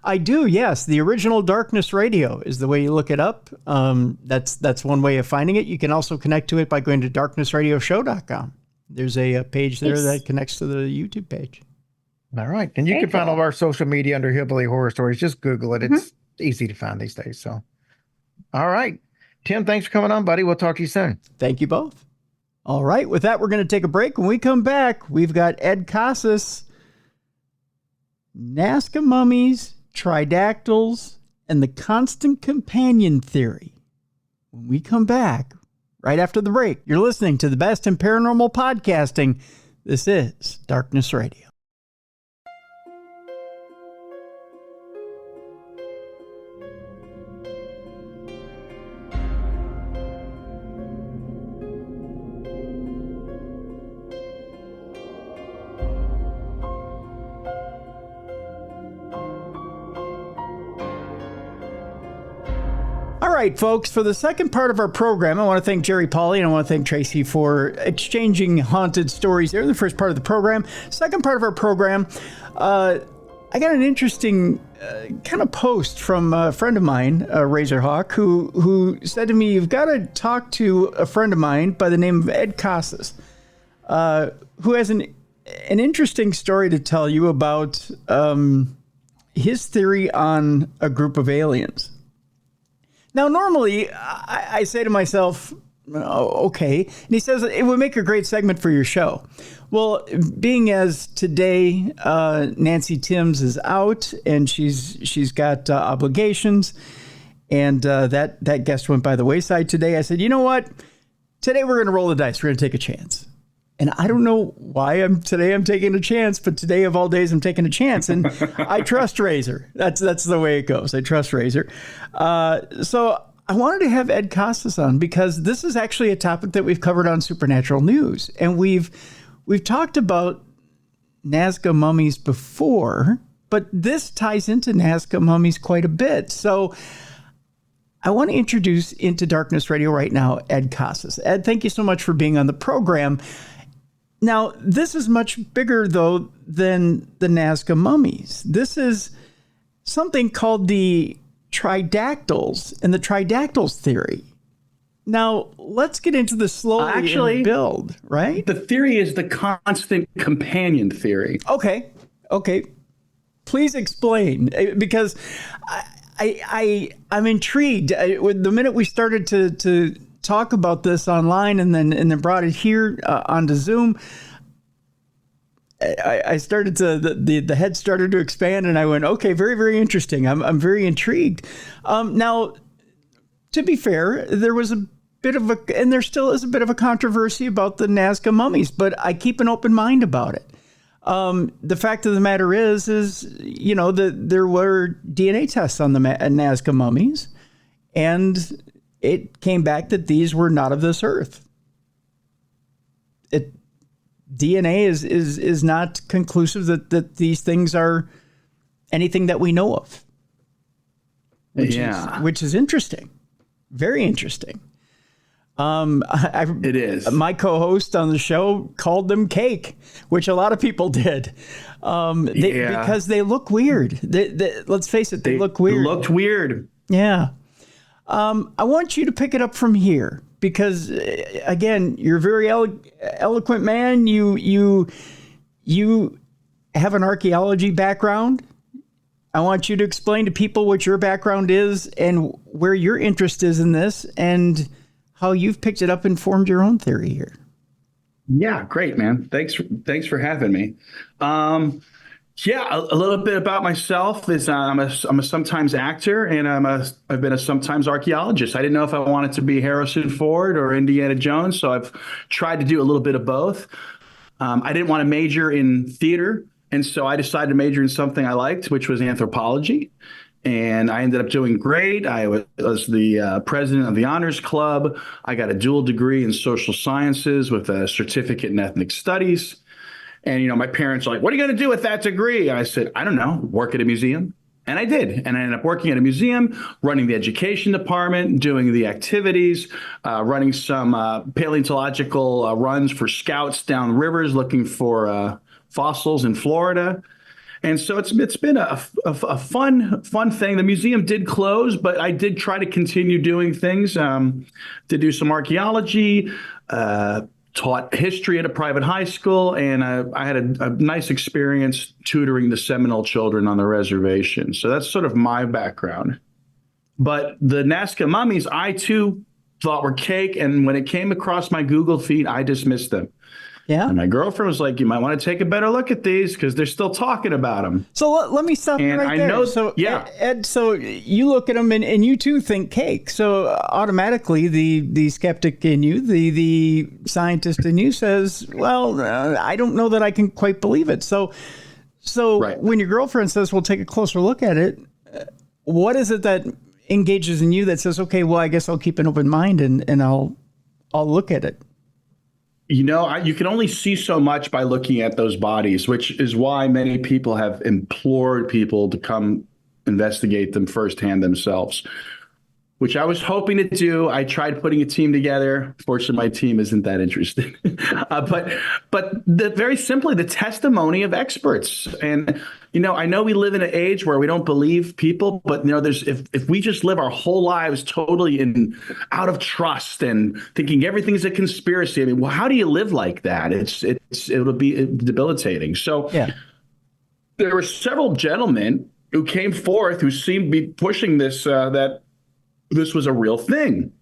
I do, yes. The original Darkness Radio is the way you look it up. That's one way of finding it. You can also connect to it by going to darknessradioshow.com. There's a page there that connects to the YouTube page. All right. And you can find all of our social media under Hillbilly Horror Stories. Just Google it. It's easy to find these days. So, all right. Tim, thanks for coming on, buddy. We'll talk to you soon. Thank you both. All right. With that, we're going to take a break. When we come back, we've got Ed Casas, Nazca mummies, Tridactyls, and the constant companion theory. When we come back, right after the break, you're listening to the best in paranormal podcasting. This is Darkness Radio. All right, folks, for the second part of our program, I want to thank Jerry Paulley and I want to thank Tracy for exchanging haunted stories there in the first part of the program. Second part of our program, I got an interesting kind of post from a friend of mine, Razorhawk, who said to me, you've got to talk to a friend of mine by the name of Ed Casas, who has an interesting story to tell you about his theory on a group of aliens. Now, normally, I say to myself, oh, okay. And he says, it would make a great segment for your show. Well, being as today Nancy Timms is out and she's got obligations, and that guest went by the wayside today, I said, you know what? Today we're going to roll the dice. We're going to take a chance. And I don't know why I'm taking a chance, but today of all days I'm taking a chance, and I trust Razor. That's the way it goes. I trust Razor. So I wanted to have Ed Casas on because this is actually a topic that we've covered on Supernatural News, and we've talked about Nazca mummies before, but this ties into Nazca mummies quite a bit. So I want to introduce into Darkness Radio right now Ed Casas. Ed, thank you so much for being on the program. Now, this is much bigger, though, than the Nazca mummies. This is something called the Tridactyls and the Tridactyls theory. Now, let's get into this slowly and build, right? The theory is the constant companion theory. Okay. Please explain, because I'm intrigued. The minute we started to talk about this online and then brought it here onto Zoom, I started to the head started to expand, and I went, okay, very, very interesting. I'm very intrigued. Now, to be fair, there was a bit of and there still is a bit of a controversy about the Nazca mummies, but I keep an open mind about it. The fact of the matter is that there were DNA tests on the Nazca mummies, and it came back that these were not of this earth. DNA is not conclusive that these things are anything that we know of. Which is interesting. Very interesting. It is. My co-host on the show called them cake, which a lot of people did. Because they look weird. Let's face it, they look weird. They looked weird. Yeah. I want you to pick it up from here because, again, you're a very eloquent man. You have an archaeology background. I want you to explain to people what your background is and where your interest is in this and how you've picked it up and formed your own theory here. Yeah, great, man. Thanks for having me. Yeah, a little bit about myself is I'm a sometimes actor, and I've been a sometimes archaeologist. I didn't know if I wanted to be Harrison Ford or Indiana Jones, so I've tried to do a little bit of both. I didn't want to major in theater, and so I decided to major in something I liked, which was anthropology. And I ended up doing great. I was the president of the honors club. I got a dual degree in social sciences with a certificate in ethnic studies. And, my parents are like, what are you going to do with that degree? I said, I don't know, work at a museum. And I did. And I ended up working at a museum, running the education department, doing the activities, running some paleontological runs for scouts down rivers looking for fossils in Florida. And so it's been a fun thing. The museum did close, but I did try to continue doing things, to do some archaeology, taught history at a private high school, and I had a nice experience tutoring the Seminole children on the reservation. So that's sort of my background. But the Nazca mummies, I too thought were cake, and when it came across my Google feed, I dismissed them. Yeah. And my girlfriend was like, you might want to take a better look at these because they're still talking about them. So let me stop you right there. So, yeah. Ed, so you look at them and you too think cake. So automatically the skeptic in you, the scientist in you says, well, I don't know that I can quite believe it. So right. When your girlfriend says, well, take a closer look at it, what is it that engages in you that says, okay, well, I guess I'll keep an open mind and I'll look at it? You can only see so much by looking at those bodies, which is why many people have implored people to come investigate them firsthand themselves, which I was hoping to do. I tried putting a team together. Fortunately, my team isn't that interested. But very simply, the testimony of experts. And, I know we live in an age where we don't believe people, but, if we just live our whole lives totally out of trust and thinking everything's a conspiracy, I mean, well, how do you live like that? It'll be debilitating. So yeah. There were several gentlemen who came forth who seemed to be pushing this, that this was a real thing.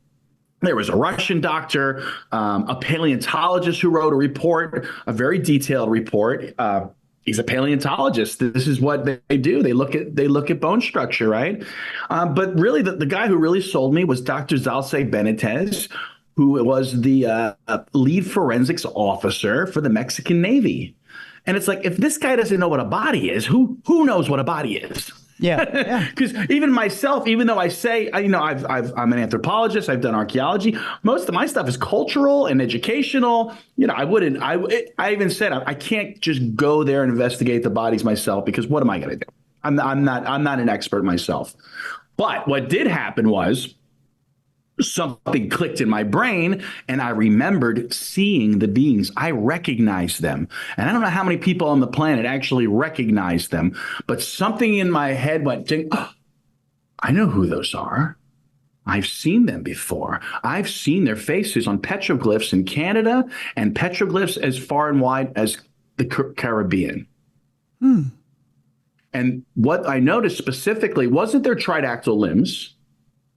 There was a Russian doctor, a paleontologist who wrote a report, a very detailed report. He's a paleontologist. This is what they do. They look at bone structure, right? But really, the guy who really sold me was Dr. Zalce Benitez, who was the lead forensics officer for the Mexican Navy. And it's like, if this guy doesn't know what a body is, who knows what a body is? Yeah. Because even myself, even though I say, I'm an anthropologist, I've done archaeology, most of my stuff is cultural and educational. I even said I can't just go there and investigate the bodies myself, because what am I going to do? I'm not an expert myself. But what did happen was something clicked in my brain, and I remembered seeing the beings. I recognized them. And I don't know how many people on the planet actually recognize them, but something in my head went, oh, I know who those are. I've seen them before. I've seen their faces on petroglyphs in Canada and petroglyphs as far and wide as the Caribbean. And what I noticed specifically wasn't their tridactyl limbs.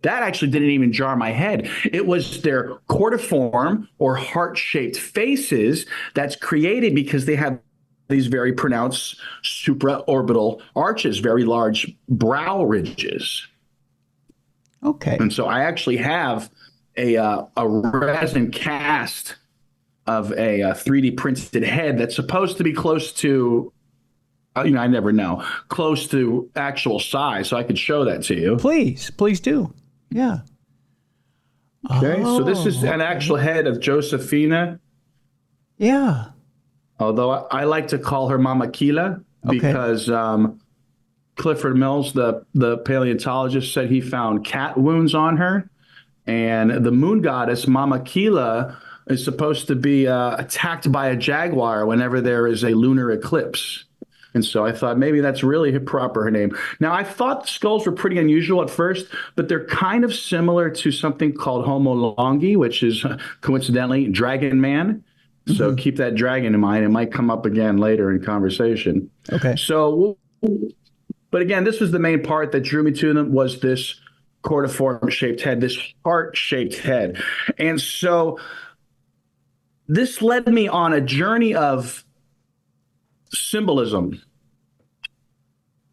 That actually didn't even jar my head. It was their cordiform or heart-shaped faces that's created because they have these very pronounced supraorbital arches, very large brow ridges. Okay. And so I actually have a resin cast of a 3D printed head that's supposed to be close to, I never know, close to actual size. So I could show that to you. Please do. Yeah. Okay, so this is an actual head of Josephina. Yeah. Although I like to call her Mama Kila because Clifford Mills, the paleontologist, said he found cat wounds on her. And the moon goddess, Mama Kila, is supposed to be attacked by a jaguar whenever there is a lunar eclipse. And so I thought maybe that's really her name. Now, I thought skulls were pretty unusual at first, but they're kind of similar to something called Homo longi, which is coincidentally Dragon Man. So keep that dragon in mind. It might come up again later in conversation. Okay. So, but again, this was the main part that drew me to them, was this cordiform-shaped head, this heart-shaped head. And so this led me on a journey of symbolism.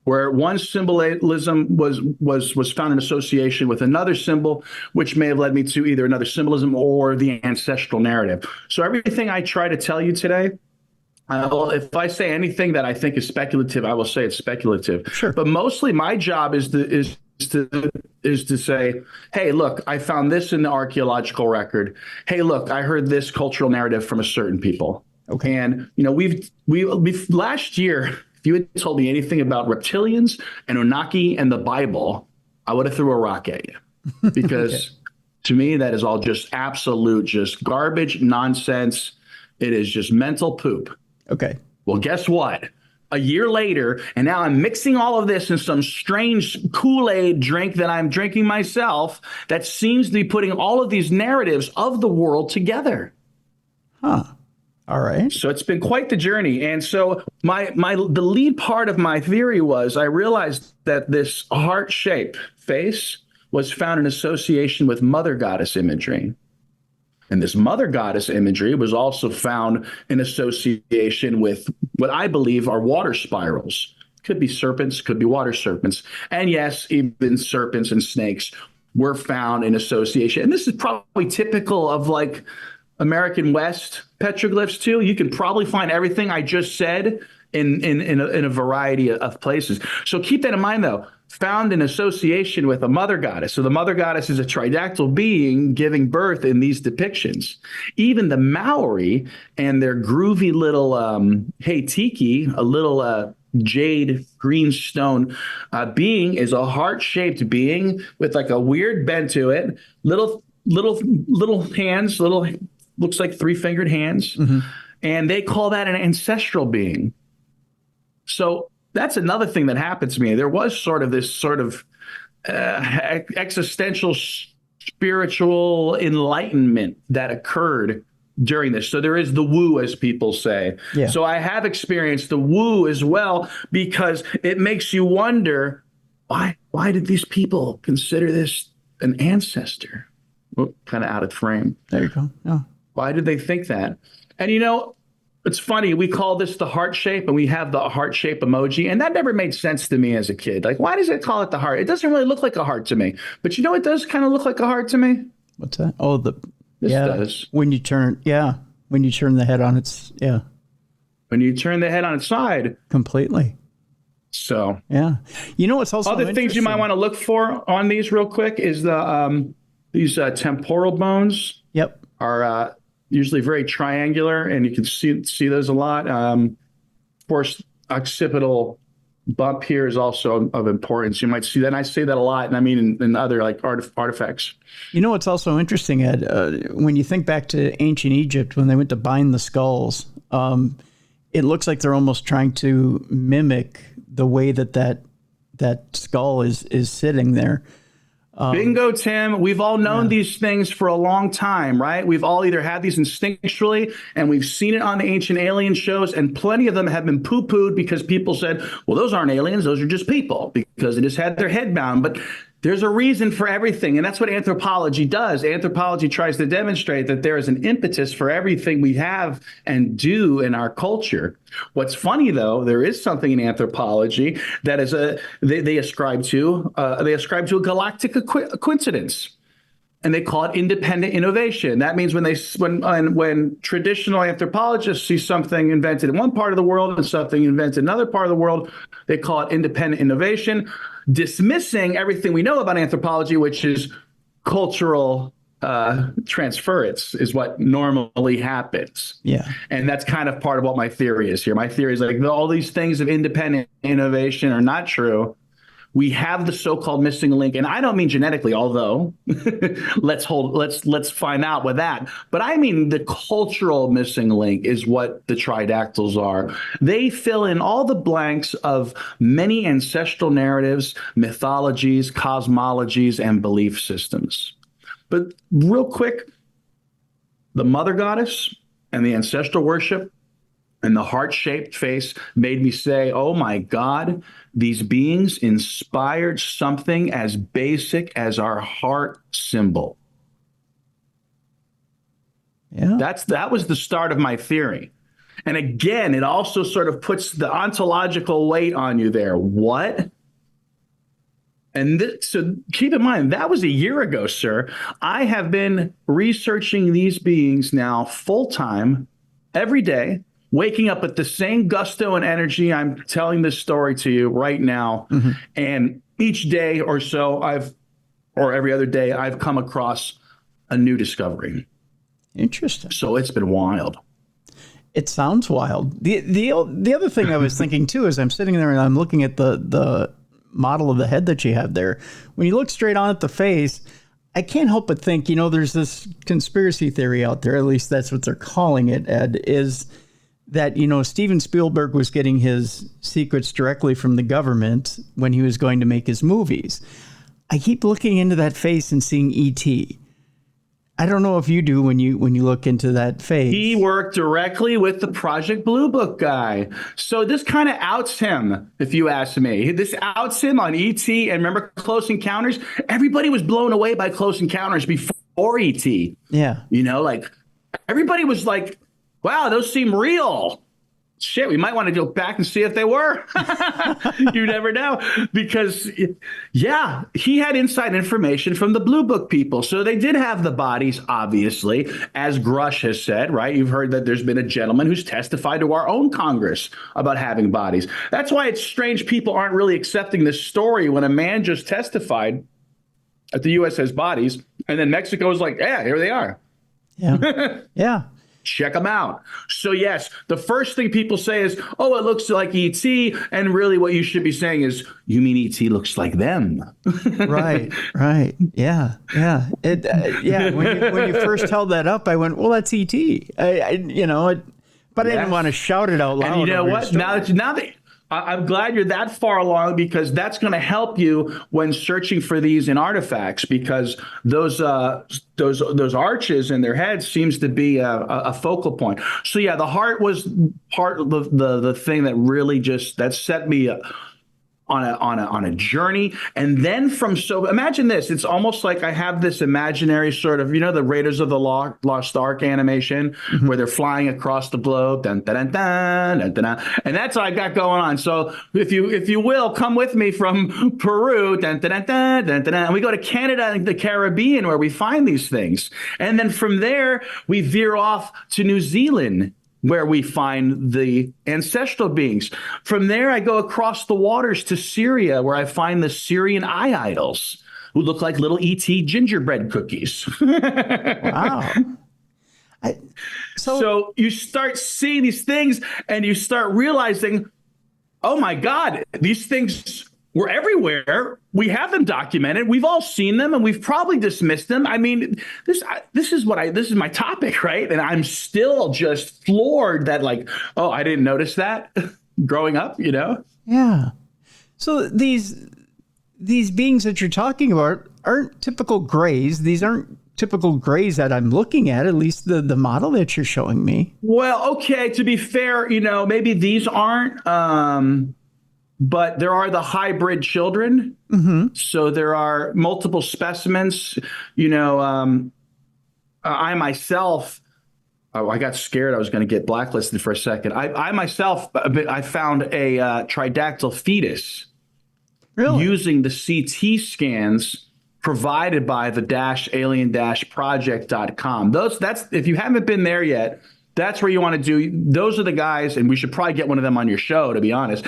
where one symbolism was found in association with another symbol, which may have led me to either another symbolism or the ancestral narrative. So everything I try to tell you today, if I say anything that I think is speculative, I will say it's speculative. Sure. But mostly my job is to say, hey, look, I found this in the archaeological record. Hey, look, I heard this cultural narrative from a certain people. Okay. And, we've last year, if you had told me anything about reptilians, Anunnaki, and the Bible, I would have threw a rock at you. Because to me, that is all just absolute, just garbage, nonsense. It is just mental poop. Okay. Well, guess what? A year later, and now I'm mixing all of this in some strange Kool-Aid drink that I'm drinking myself that seems to be putting all of these narratives of the world together. Huh. All right. So it's been quite the journey. And so the lead part of my theory was I realized that this heart-shaped face was found in association with mother goddess imagery. And this mother goddess imagery was also found in association with what I believe are water spirals. Could be serpents, could be water serpents. And yes, even serpents and snakes were found in association. And this is probably typical of like American West petroglyphs too. You can probably find everything I just said in a variety of places. So keep that in mind though. Found in association with a mother goddess. So the mother goddess is a tridactyl being giving birth in these depictions. Even the Maori and their groovy little heitiki, a little jade green stone being, is a heart-shaped being with like a weird bend to it. Little hands, looks like three-fingered hands. Mm-hmm. And they call that an ancestral being. So that's another thing that happened to me. There was this existential spiritual enlightenment that occurred during this. So there is the woo, as people say. Yeah. So I have experienced the woo as well, because it makes you wonder, why did these people consider this an ancestor? Well, kind of out of frame. There you go. Yeah. Why did they think that? And it's funny, we call this the heart shape, and we have the heart shape emoji, and that never made sense to me as a kid. Like, why does it call it the heart? It doesn't really look like a heart to me. But it does kind of look like a heart to me. What's that? Oh, this does. When you turn the head on its, When you turn the head on its side. Completely. So. Yeah. What's also other things you might want to look for on these real quick is these temporal bones. Yep. Are usually very triangular, and you can see those a lot. Of course, occipital bump here is also of importance. You might see that, and I say that a lot, and I mean in other like artifacts. What's also interesting, Ed, when you think back to ancient Egypt, when they went to bind the skulls, it looks like they're almost trying to mimic the way that skull is sitting there. Bingo, Tim. We've all known these things for a long time, right? We've all either had these instinctually, and we've seen it on the ancient alien shows, and plenty of them have been poo-pooed because people said, well, those aren't aliens, those are just people, because they just had their head bound. But there's a reason for everything, and that's what anthropology does. Anthropology tries to demonstrate that there is an impetus for everything we have and do in our culture. What's funny, though, there is something in anthropology that is they ascribe to a galactic coincidence, and they call it independent innovation. That means when traditional anthropologists see something invented in one part of the world and something invented in another part of the world, they call it independent innovation, dismissing everything we know about anthropology, which is cultural transference is what normally happens. Yeah. And that's kind of part of what my theory is here. My theory is like all these things of independent innovation are not true. We have the so-called missing link, and I don't mean genetically, although let's find out with that. But I mean the cultural missing link is what the tridactyls are. They fill in all the blanks of many ancestral narratives, mythologies, cosmologies, and belief systems. But real quick, the mother goddess and the ancestral worship and the heart-shaped face made me say, oh my God, these beings inspired something as basic as our heart symbol. Yeah. That was the start of my theory. And again, it also sort of puts the ontological weight on you there. What? And so keep in mind, that was a year ago, sir. I have been researching these beings now full time, every day, waking up with the same gusto and energy. I'm telling this story to you right now. Mm-hmm. And each day or so, or every other day, I've come across a new discovery. Interesting. So it's been wild. It sounds wild. The other thing I was thinking too is I'm sitting there and I'm looking at the model of the head that you have there. When you look straight on at the face, I can't help but think, there's this conspiracy theory out there, at least that's what they're calling it, Ed, is that, Steven Spielberg was getting his secrets directly from the government when he was going to make his movies. I keep looking into that face and seeing E.T. I don't know if you do when you look into that face. He worked directly with the Project Blue Book guy. So this kind of outs him, if you ask me. This outs him on E.T. And remember Close Encounters? Everybody was blown away by Close Encounters before E.T. Yeah. Everybody was like, wow, those seem real. Shit, we might want to go back and see if they were. You never know. Because, yeah, he had inside information from the Blue Book people. So they did have the bodies, obviously, as Grush has said, right? You've heard that there's been a gentleman who's testified to our own Congress about having bodies. That's why it's strange people aren't really accepting this story when a man just testified that the U.S. has bodies, and then Mexico is like, yeah, here they are. Yeah. Yeah. Check them out. So yes, the first thing people say is, oh, it looks like E.T. And really what you should be saying is, you mean E.T. looks like them. Right. Yeah. Yeah. When you first held that up, I went, well, that's E.T. But I didn't want to shout it out loud. And you know what? Now that I'm glad you're that far along, because that's going to help you when searching for these in artifacts, because those arches in their heads seems to be a focal point. So yeah, the heart was part of the thing that really that set me on a journey. And then imagine this, it's almost like I have this imaginary sort of, the Raiders of the Lost Ark animation, mm-hmm. where they're flying across the globe, dun, dun, dun, dun, dun, dun, dun, and that's what I got going on. So if you will, come with me from Peru, dun, dun, dun, dun, dun, dun, and we go to Canada and the Caribbean, where we find these things. And then from there, we veer off to New Zealand, where we find the ancestral beings. From there, I go across the waters to Syria, where I find the Syrian eye idols, who look like little E.T. gingerbread cookies. Wow. So you start seeing these things, and you start realizing, oh my God, these things were everywhere. We have them documented. We've all seen them, and we've probably dismissed them. I mean, this is my topic, right? And I'm still just floored that, like, oh, I didn't notice that growing up, Yeah. So these beings that you're talking about aren't typical grays. These aren't typical grays that I'm looking at least the model that you're showing me. Well, okay, to be fair, maybe these aren't. But there are the hybrid children. Mm-hmm. So there are multiple specimens. I myself, I got scared I was going to get blacklisted for a second. I myself, I found a tridactyl fetus. Really? Using the CT scans provided by the alien-project.com. That's if you haven't been there yet, that's where you want to do. Those are the guys, and we should probably get one of them on your show, to be honest.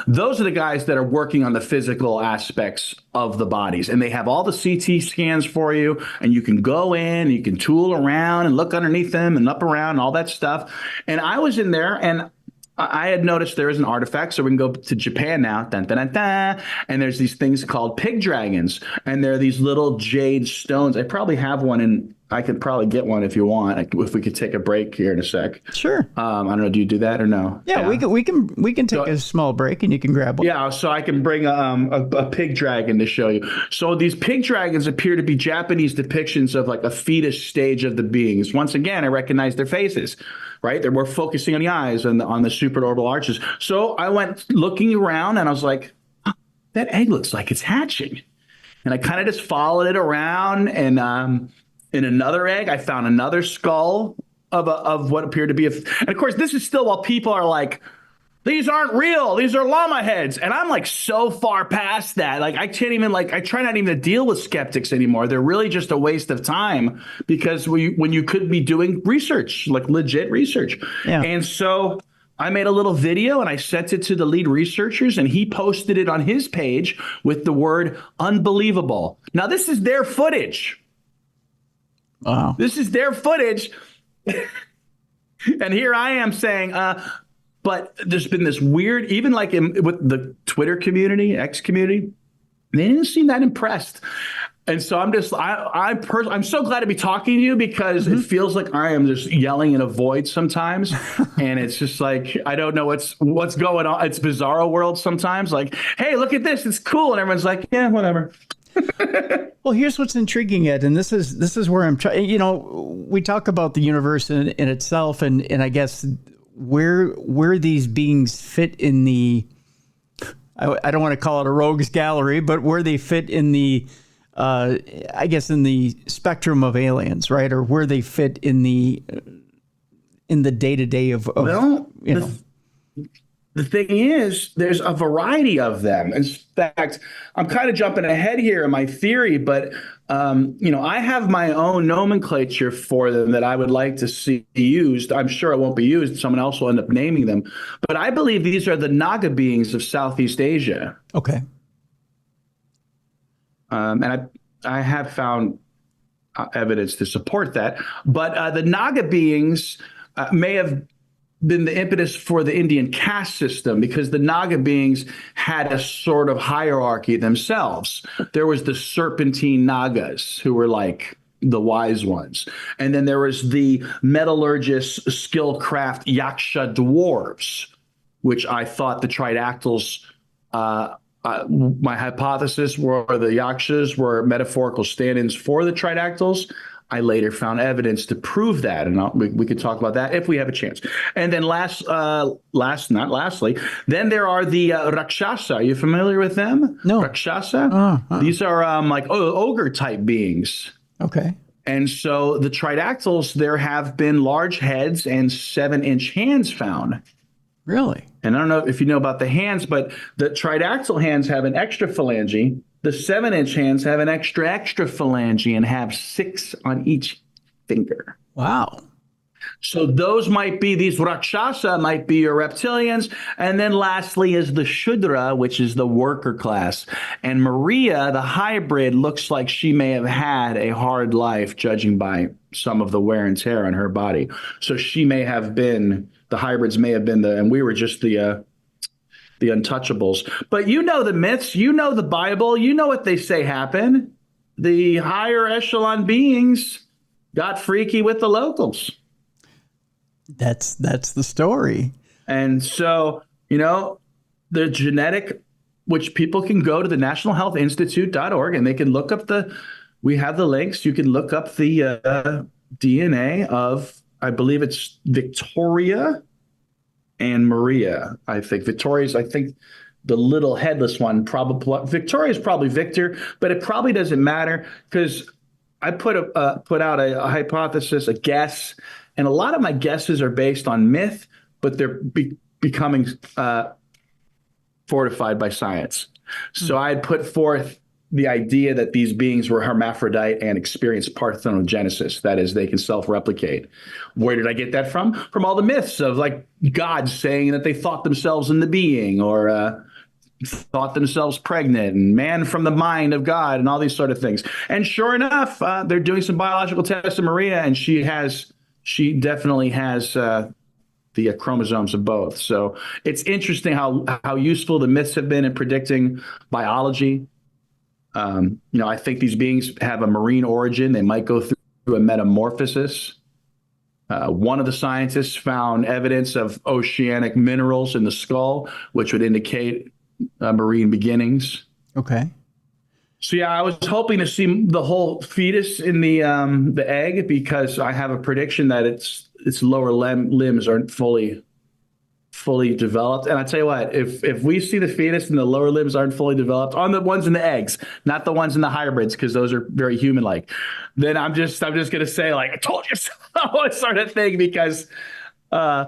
Those are the guys that are working on the physical aspects of the bodies, and they have all the CT scans for you, and you can go in, you can tool around and look underneath them and up around and all that stuff. And I was in there, and I had noticed there is an artifact, so we can go to Japan now. Dun, dun, dun, dun, and there's these things called pig dragons, and they're these little jade stones. I probably have one, and I could probably get one if you want. If we could take a break here in a sec. Sure. I don't know. Do you do that or no? Yeah. we can take a small break, and you can grab one. Yeah. So I can bring a pig dragon to show you. So these pig dragons appear to be Japanese depictions of like a fetus stage of the beings. Once again, I recognize their faces. Right? We're focusing on the eyes and on the supraorbital arches. So I went looking around, and I was like, oh, that egg looks like it's hatching. And I kind of just followed it around, and in another egg, I found another skull of what appeared to be and of course, this is still while people are like, these aren't real. These are llama heads. And I'm like so far past that. Like I can't even I try not even to deal with skeptics anymore. They're really just a waste of time because when you could be doing research, like legit research. Yeah. And so I made a little video and I sent it to the lead researchers and he posted it on his page with the word unbelievable. Now this is their footage. Wow. This is their footage. And here I am saying, but there's been this weird, even like with the Twitter community, X community, they didn't seem that impressed. And so I'm so glad to be talking to you because it feels like I am just yelling in a void sometimes. And it's just like, I don't know what's going on. It's bizarro world sometimes. Like, hey, look at this. It's cool. And everyone's like, yeah, whatever. Well, here's what's intriguing, Ed, and this is where I'm trying. You know, we talk about the universe in itself, and I guess where these beings fit in the, I don't want to call it a rogues gallery, but where they fit in the, I guess in the spectrum of aliens, right? Or where they fit in the day-to-day of well, you know. The thing is, there's a variety of them. In fact, I'm kind of jumping ahead here in my theory, but I have my own nomenclature for them that I would like to see used. I'm sure it won't be used. Someone else will end up naming them. But I believe these are the Naga beings of Southeast Asia. Okay. And I have found evidence to support that. But the Naga beings may have been the impetus for the Indian caste system because the Naga beings had a sort of hierarchy themselves. There was the serpentine Nagas who were like the wise ones. And then there was the metallurgist, skillcraft Yaksha dwarves, which I thought the Tridactyls, my hypothesis were the Yakshas were metaphorical stand-ins for the Tridactyls. I later found evidence to prove that, and we could talk about that if we have a chance. And then not lastly, then there are the Rakshasa. Are you familiar with them? No. Rakshasa? These are like ogre-type beings. Okay. And so the Tridactyls, there have been large heads and 7-inch hands found. Really? And I don't know if you know about the hands, but the Tridactyl hands have an extra phalange. The 7-inch hands have an extra phalange and have 6 on each finger. Wow. So those might be, these Rakshasa might be your reptilians. And then lastly is the Shudra, which is the worker class. And Maria, the hybrid, looks like she may have had a hard life, judging by some of the wear and tear on her body. So she may have been, the hybrids may have been and we were just the untouchables. But you know the myths, you know the Bible, you know what they say happened. The higher echelon beings got freaky with the locals. That's the story. And so, the genetic, which people can go to the nationalhealthinstitute.org and they can look up we have the links. You can look up the DNA of, I believe it's Victoria and Maria. I think Victoria's, the little headless one, Victoria's probably Victor, but it probably doesn't matter because I put out a hypothesis, a guess, and a lot of my guesses are based on myth, but they're becoming fortified by science. So I had put forth the idea that these beings were hermaphrodite and experienced parthenogenesis. That is, they can self-replicate. Where did I get that from? From all the myths of like gods saying that they thought themselves in the being or thought themselves pregnant and man from the mind of God and all these sort of things. And sure enough, they're doing some biological tests on Maria and she definitely has the chromosomes of both. So it's interesting how useful the myths have been in predicting biology. I think these beings have a marine origin. They might go through a metamorphosis. One of the scientists found evidence of oceanic minerals in the skull, which would indicate marine beginnings. Okay. So yeah, I was hoping to see the whole fetus in the egg because I have a prediction that its lower limbs aren't fully developed. And I tell you what, if we see the fetus and the lower limbs aren't fully developed on the ones in the eggs, not the ones in the hybrids, because those are very human-like, then I'm just going to say like, I told you so. sort of thing, because I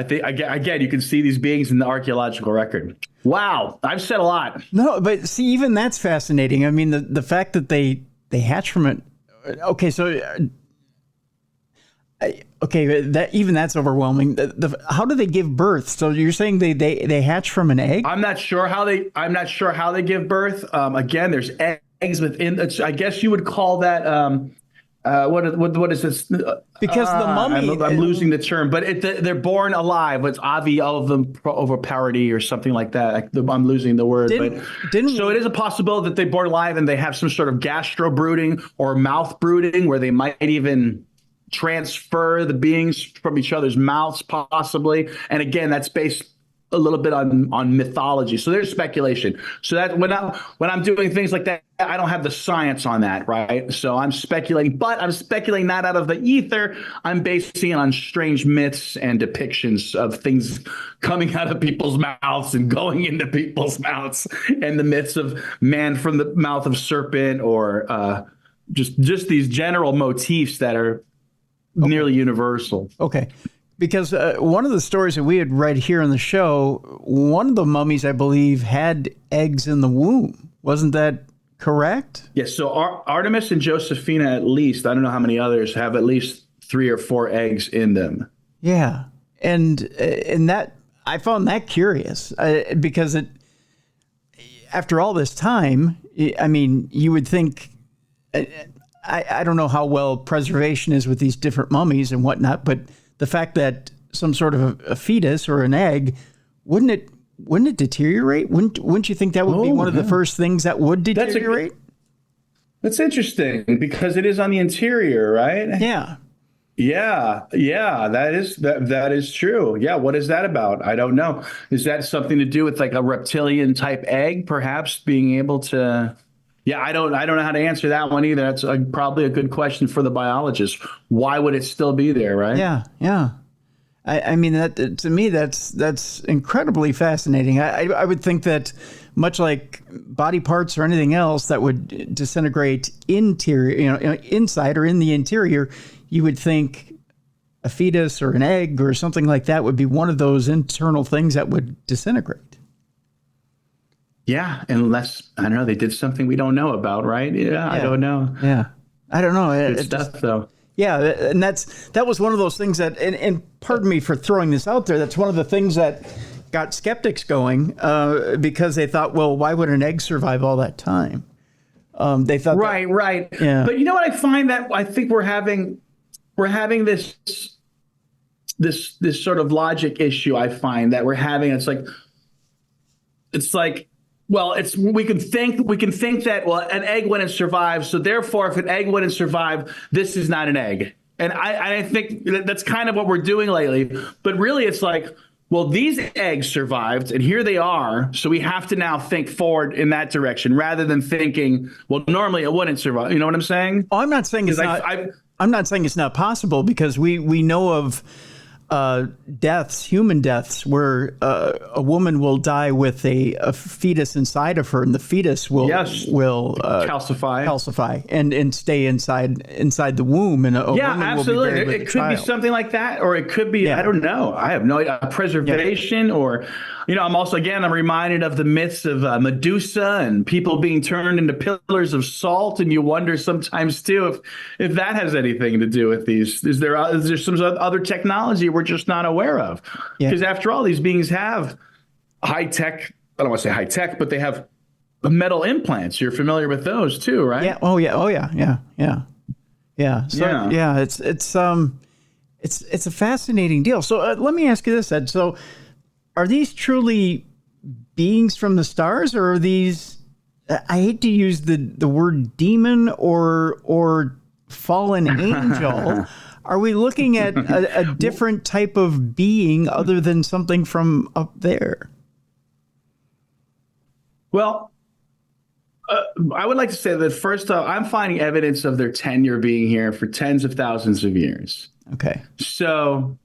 think again you can see these beings in the archaeological record. Wow, I've said a lot. No, but see, even that's fascinating. I mean, the fact that they hatch from it. Okay, so okay, that's overwhelming. How do they give birth? So you're saying they hatch from an egg? I'm not sure how they give birth. Again, there's eggs within. I guess you would call that. What is this? Because the mummy, I'm losing the term, but they're born alive. It's avi oviparity or something like that. I'm losing the word. So it is a possibility that they're born alive and they have some sort of gastro brooding or mouth brooding, where they might even transfer the beings from each other's mouths, possibly. And again, that's based a little bit on mythology. So there's speculation. So that when I'm doing things like that, I don't have the science on that, right? So I'm speculating, but I'm speculating not out of the ether. I'm basing it on strange myths and depictions of things coming out of people's mouths and going into people's mouths, and the myths of man from the mouth of serpent, or just these general motifs that are nearly universal. Okay. Because one of the stories that we had read here on the show, one of the mummies, I believe, had eggs in the womb. Wasn't that correct? Yes. So Artemis and Josephina, at least, I don't know how many others, have at least 3 or 4 eggs in them. Yeah. And that, I found that curious because after all this time, I mean, you would think, I don't know how well preservation is with these different mummies and whatnot, but the fact that some sort of a fetus or an egg, wouldn't it deteriorate? Wouldn't you think that would be one of the first things that would deteriorate? That's interesting, because it is on the interior, right? Yeah. Yeah. That is true. Yeah. What is that about? I don't know. Is that something to do with like a reptilian type egg, perhaps being able to? Yeah, I don't know how to answer that one either. That's probably a good question for the biologist. Why would it still be there, right? Yeah. I mean, that to me, that's incredibly fascinating. I would think that much like body parts or anything else that would disintegrate inside or in the interior, you would think a fetus or an egg or something like that would be one of those internal things that would disintegrate. Yeah, unless, I don't know, they did something we don't know about, right? Yeah. I don't know. Yeah, I don't know. Good stuff, though. Yeah, and that was one of those things that, and pardon me for throwing this out there, that's one of the things that got skeptics going, because they thought, well, why would an egg survive all that time? They thought, right. Yeah. But you know what I find, that I think we're having this sort of logic issue. I find that we're having. It's like. Well, we can think that, well, an egg wouldn't survive, so therefore, if an egg wouldn't survive, this is not an egg. And I think that's kind of what we're doing lately. But really, it's like, well, these eggs survived, and here they are, so we have to now think forward in that direction, rather than thinking, well, normally it wouldn't survive. You know what I'm saying? Oh, I'm not saying it's not. I'm not saying it's not possible, because we know of human deaths, where a woman will die with a fetus inside of her, and the fetus will calcify and stay inside the womb, and a woman absolutely. Will be it could be something like that, or it could be, I don't know. I have no idea. Preservation, or I'm reminded of the myths of Medusa and people being turned into pillars of salt, and you wonder sometimes too if that has anything to do with these. Is there some other technology we're just not aware of? Because after all, these beings have high tech. I don't want to say high tech, but they have metal implants. You're familiar with those too, right? Yeah. Oh yeah. So it's a fascinating deal. So let me ask you this, Ed. So are these truly beings from the stars, or are these? I hate to use the word demon or fallen angel. Are we looking at a different type of being other than something from up there? Well, I would like to say that first off, I'm finding evidence of their tenure being here for tens of thousands of years. Okay. So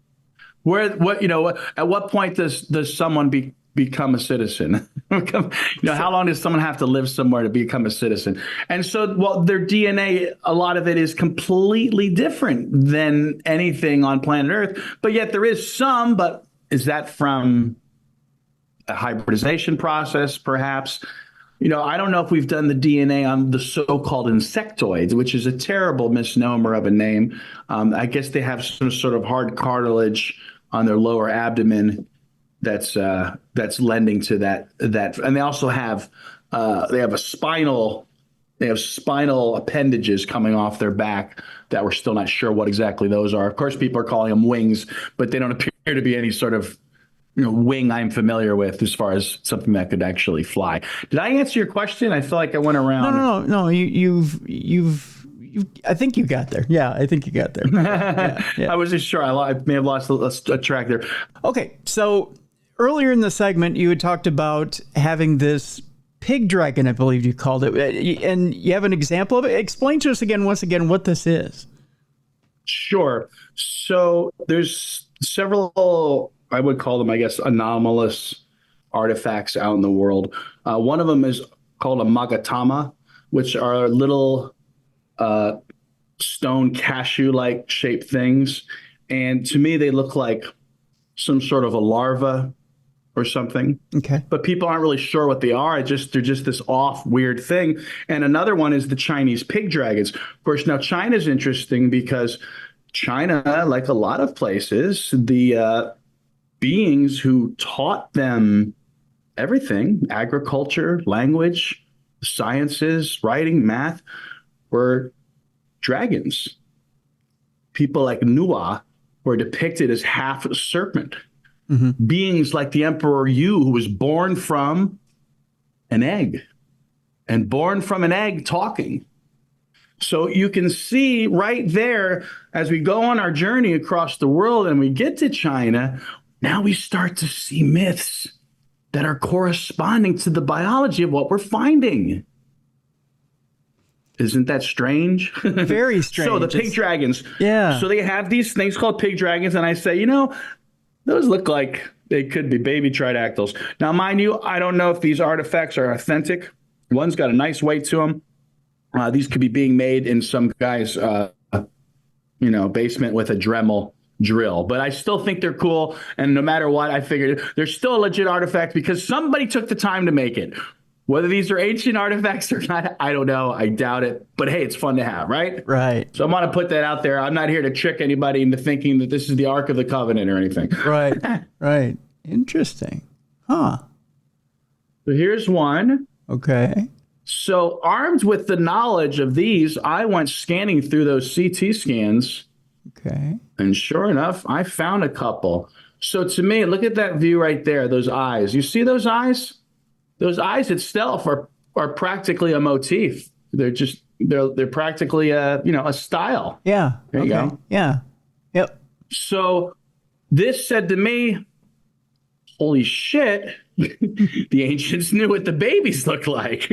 at what point does someone become a citizen? How long does someone have to live somewhere to become a citizen? And so, well, their DNA, a lot of it is completely different than anything on planet Earth. But yet there is some, but is that from a hybridization process, perhaps? I don't know if we've done the DNA on the so-called insectoids, which is a terrible misnomer of a name. I guess they have some sort of hard cartilage on their lower abdomen that's lending to that. And they also have spinal appendages coming off their back that we're still not sure what exactly those are. Of course, people are calling them wings, but they don't appear to be any sort of wing I'm familiar with as far as something that could actually fly. Did I answer your question? I feel like I went around. No. You've. I think you got there. Yeah, I think you got there. Yeah. I wasn't sure. I may have lost a track there. Okay, so earlier in the segment, you had talked about having this pig dragon, I believe you called it, and you have an example of it. Explain to us once again, what this is. Sure. So there's several, I would call them, I guess, anomalous artifacts out in the world. One of them is called a magatama, which are little stone cashew-like shaped things. And to me, they look like some sort of a larva or something. Okay. But people aren't really sure what they are. They're just this off, weird thing. And another one is the Chinese pig dragons. Of course, now China's interesting because China, like a lot of places, the beings who taught them everything, agriculture, language, sciences, writing, math, were dragons. People like Nua were depicted as half a serpent. Mm-hmm. Beings like the Emperor Yu, who was born from an egg, and born from an egg talking. So you can see right there, as we go on our journey across the world and we get to China, now we start to see myths that are corresponding to the biology of what we're finding. Isn't that strange? Very strange. So the pig dragons. Yeah. So they have these things called pig dragons. And I say, those look like they could be baby tridactyls. Now, mind you, I don't know if these artifacts are authentic. One's got a nice weight to them. These could be being made in some guy's, basement with a Dremel drill. But I still think they're cool. And no matter what, I figured they're still a legit artifact because somebody took the time to make it. Whether these are ancient artifacts or not, I don't know. I doubt it. But hey, it's fun to have, right? Right. So I'm going to put that out there. I'm not here to trick anybody into thinking that this is the Ark of the Covenant or anything. Right. Right. Interesting. Huh. So here's one. Okay. So armed with the knowledge of these, I went scanning through those CT scans. Okay. And sure enough, I found a couple. So to me, look at that view right there, those eyes. You see those eyes? Those eyes itself are practically a motif. They're practically a style. Yeah. There you go. Yeah. Yep. So this said to me, holy shit, the ancients knew what the babies looked like.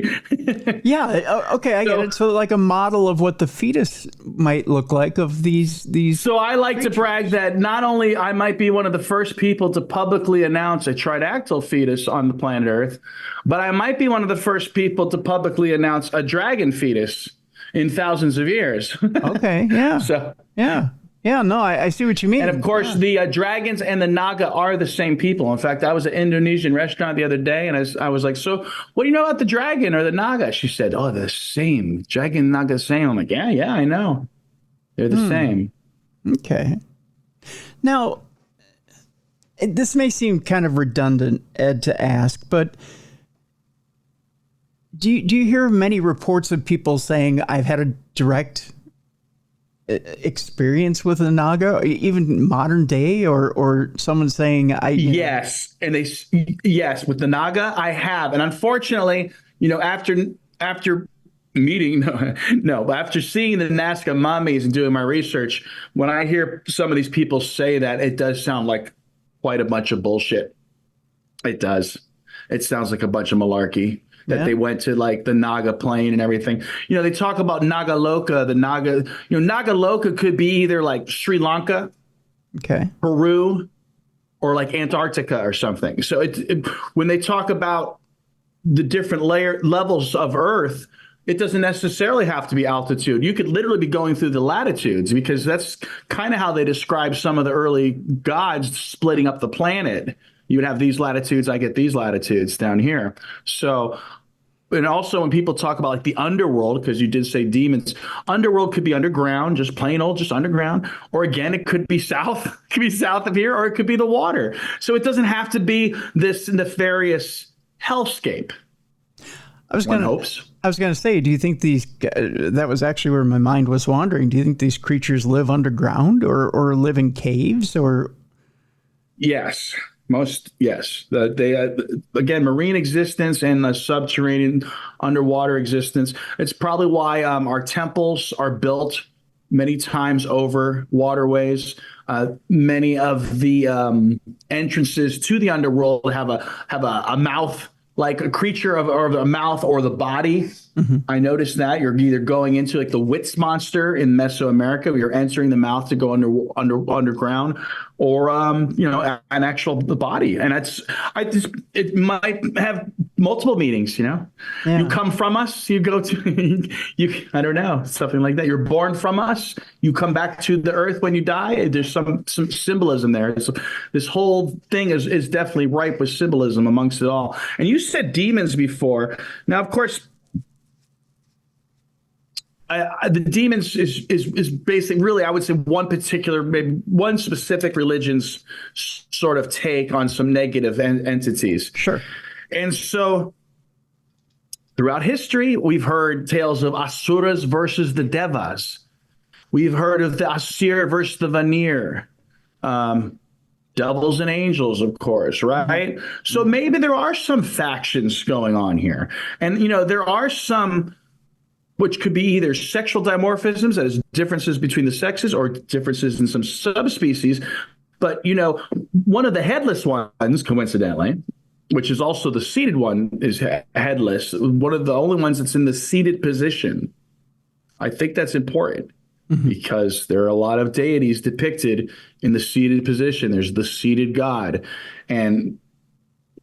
Yeah. Okay. I get it. So like a model of what the fetus might look like of these. So I like creatures. to brag that not only I might be one of the first people to publicly announce a tridactyl fetus on the planet Earth, but I might be one of the first people to publicly announce a dragon fetus in thousands of years. Okay. Yeah. So yeah. Yeah, no, I see what you mean. And of course, the dragons and the Naga are the same people. In fact, I was at an Indonesian restaurant the other day, and I was like, so what do you know about the dragon or the Naga? She said, oh, they're the same. Dragon and Naga the same. I'm like, yeah, I know. They're the same. Okay. Now, this may seem kind of redundant, Ed, to ask, but do you hear many reports of people saying, I've had a direct experience with a Naga, even modern day, or someone saying yes, and yes, with the Naga I have, and unfortunately, after meeting but after seeing the Nazca mummies and doing my research, when I hear some of these people say that, it does sound like quite a bunch of bullshit. It does. It sounds like a bunch of malarkey. That they went to like the Naga plane and everything. They talk about Nagaloka, the Naga, Nagaloka could be either like Sri Lanka, okay, Peru, or like Antarctica or something. So when they talk about the different levels of Earth, it doesn't necessarily have to be altitude. You could literally be going through the latitudes, because that's kind of how they describe some of the early gods splitting up the planet. You would have these latitudes, I get these latitudes down here. So, and also when people talk about like the underworld, because you did say demons, underworld could be underground, just plain old, just underground. Or again, it could be south, it could be south of here, or it could be the water. So it doesn't have to be this nefarious hellscape. I was going to say, do you think these, that was actually where my mind was wandering. Do you think these creatures live underground or live in caves or? Yes. Yes. They again, marine existence and subterranean underwater existence. It's probably why our temples are built many times over waterways. Many of the entrances to the underworld have a mouth, like a creature or a mouth or the body. Mm-hmm. I noticed that you're either going into like the Witz monster in Mesoamerica, where you're entering the mouth to go underground, or an actual the body. And it might have multiple meanings. Yeah. You come from us, you go to you. I don't know, something like that. You're born from us, you come back to the earth when you die. There's some symbolism there. So this whole thing is definitely ripe with symbolism amongst it all. And you said demons before. Now, of course, the demons is basically, really, I would say maybe one specific religion's sort of take on some negative entities. Sure. And so throughout history, we've heard tales of asuras versus the devas. We've heard of the asir versus the vanir. Devils and angels, of course, right? Mm-hmm. So maybe there are some factions going on here. And, there are some, which could be either sexual dimorphisms, that is differences between the sexes, or differences in some subspecies. But, one of the headless ones, coincidentally, which is also the seated one, is headless. One of the only ones that's in the seated position. I think that's important. Mm-hmm. Because there are a lot of deities depicted in the seated position. There's the seated God. And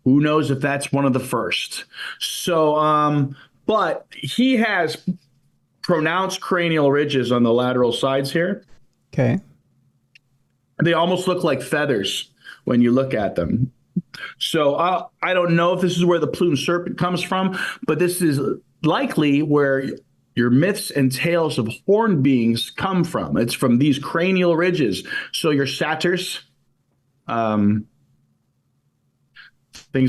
who knows if that's one of the first. So, but he has pronounced cranial ridges on the lateral sides here. Okay. They almost look like feathers when you look at them. So I don't know if this is where the plumed serpent comes from, but this is likely where your myths and tales of horned beings come from. It's from these cranial ridges. So your satyrs, things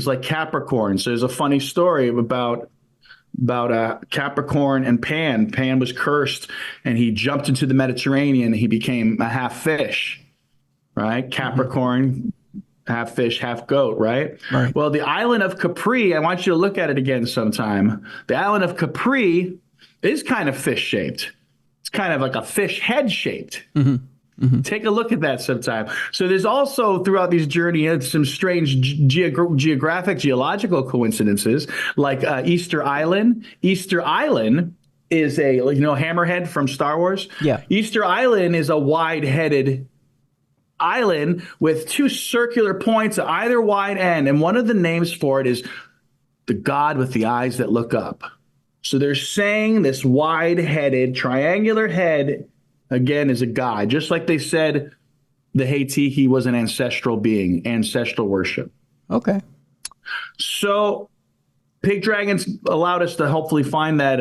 like Capricorn. So there's a funny story about Capricorn and Pan. Pan was cursed, and he jumped into the Mediterranean. He became a half fish, right? Capricorn, half fish, half goat, right? Well, the island of Capri, I want you to look at it again sometime. The island of Capri is kind of fish-shaped. It's kind of like a fish head-shaped. Mm-hmm. Mm-hmm. Take a look at that sometime. So there's also, throughout these journeys, some strange geological coincidences, like Easter Island. Easter Island is a, Hammerhead from Star Wars? Yeah. Easter Island is a wide-headed island with two circular points at either wide end. And one of the names for it is the god with the eyes that look up. So they're saying this wide-headed, triangular head, again, is a god. Just like they said the Heitiki was an ancestral being, ancestral worship. Okay. So pig dragons allowed us to hopefully find that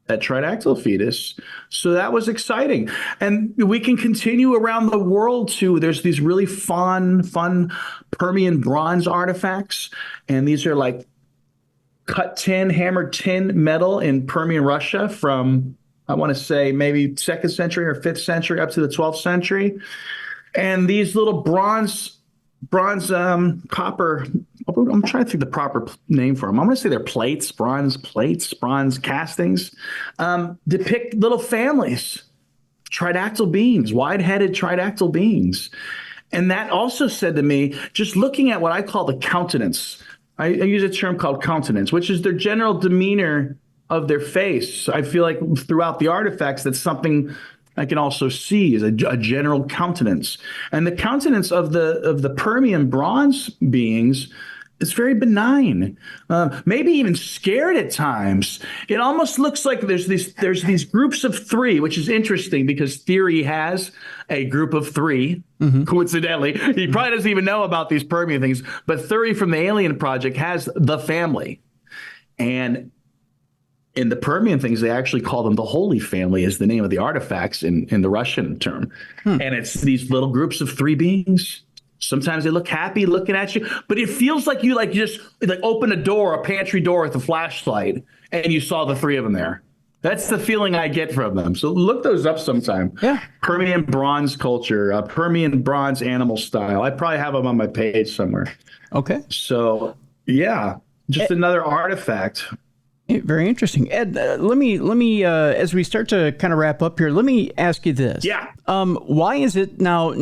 tridactyl fetus. So that was exciting. And we can continue around the world too. There's these really fun Permian bronze artifacts. And these are like cut tin, hammered tin metal in Permian Russia from, I want to say, maybe 2nd century or 5th century up to the 12th century. And these little bronze copper, I'm trying to think the proper name for them. I'm going to say they're bronze plates, bronze castings, depict little families, tridactyl beings, wide-headed tridactyl beings. And that also said to me, just looking at what I call the countenance, I use a term called countenance, which is their general demeanor of their face. I feel like throughout the artifacts, that's something I can also see is a general countenance, and the countenance of the Permian bronze beings is very benign, maybe even scared at times. It almost looks like there's these groups of three, which is interesting because theory has a group of three. Coincidentally, he probably doesn't even know about these Permian things, but theory from the Alien Project has the family, and in the Permian things, they actually call them the Holy Family is the name of the artifacts in the Russian term. And it's these little groups of three beings. Sometimes they look happy looking at you, but it feels like you just open a door, a pantry door with a flashlight, and you saw the three of them there. That's the feeling I get from them. So look those up sometime. Yeah. Permian bronze culture, Permian bronze animal style. I probably have them on my page somewhere. Okay. So yeah, just another artifact. Very interesting. Ed, let me as we start to kind of wrap up here, let me ask you this. Yeah. Why is it now,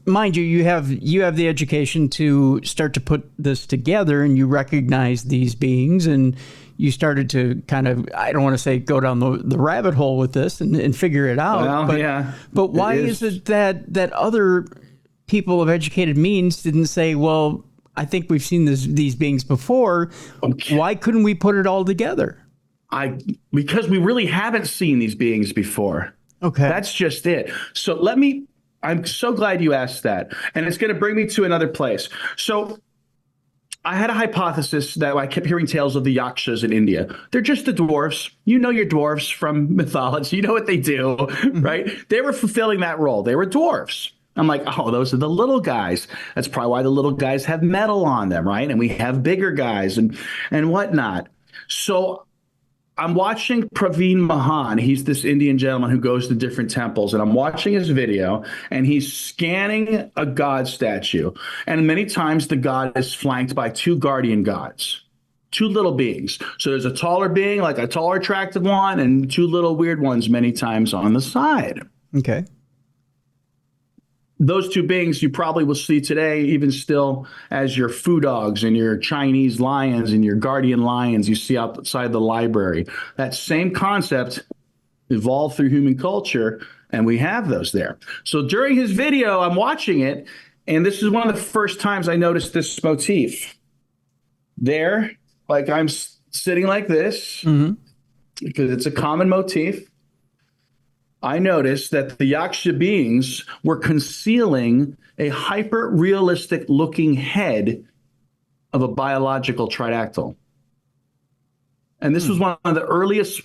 mind you, you have the education to start to put this together, and you recognize these beings, and you started to kind of, I don't want to say go down the rabbit hole with this and figure it out. Well, but why is it that other people of educated means didn't say, well, I think we've seen these beings before. Okay. Why couldn't we put it all together? Because we really haven't seen these beings before. Okay. That's just it. So I'm so glad you asked that. And it's going to bring me to another place. So I had a hypothesis that I kept hearing tales of the yakshas in India. They're just the dwarves. You know your dwarves from mythology. You know what they do, right? They were fulfilling that role. They were dwarves. I'm like, oh, those are the little guys. That's probably why the little guys have metal on them, right? And we have bigger guys and whatnot. So I'm watching Praveen Mahan. He's this Indian gentleman who goes to different temples. And I'm watching his video, and he's scanning a god statue. And many times the god is flanked by two guardian gods, two little beings. So there's a taller being, like a taller, attractive one, and two little weird ones many times on the side. Okay. Those two beings you probably will see today, even still, as your foo dogs and your Chinese lions and your guardian lions you see outside the library. That same concept evolved through human culture, and we have those there. So during his video, I'm watching it, and this is one of the first times I noticed this motif. There, like I'm sitting like this, because it's a common motif. I noticed that the Yaksha beings were concealing a hyper-realistic looking head of a biological tridactyl. And this was one of the earliest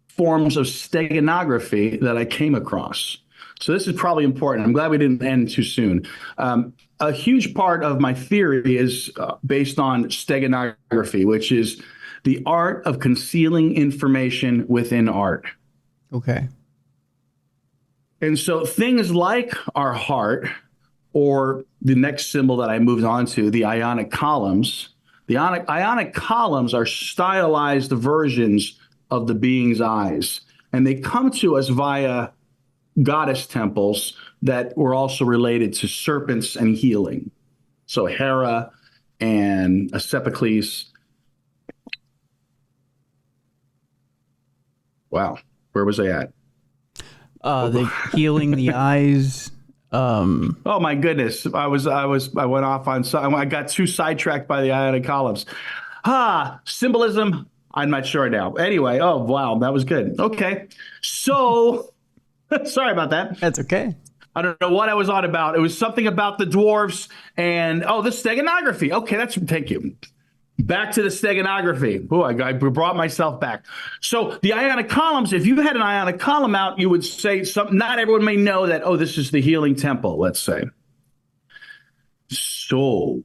forms of steganography that I came across. So this is probably important. I'm glad we didn't end too soon. A huge part of my theory is based on steganography, which is the art of concealing information within art. Okay. And so things like our heart, or the next symbol that I moved on to, the ionic columns. The ionic columns are stylized versions of the being's eyes. And they come to us via goddess temples that were also related to serpents and healing. So Hera and Asclepioles. Wow, where was I at? The healing the eyes. Oh my goodness! I went off on. I got too sidetracked by the ionic columns. Symbolism. I'm not sure now. Anyway, oh wow, that was good. Okay, so sorry about that. That's okay. I don't know what I was on about. It was something about the dwarves and the steganography. Okay, thank you. Back to the steganography. Oh, I brought myself back. So the ionic columns, if you had an ionic column out, you would say something. Not everyone may know that, oh, this is the healing temple, let's say. So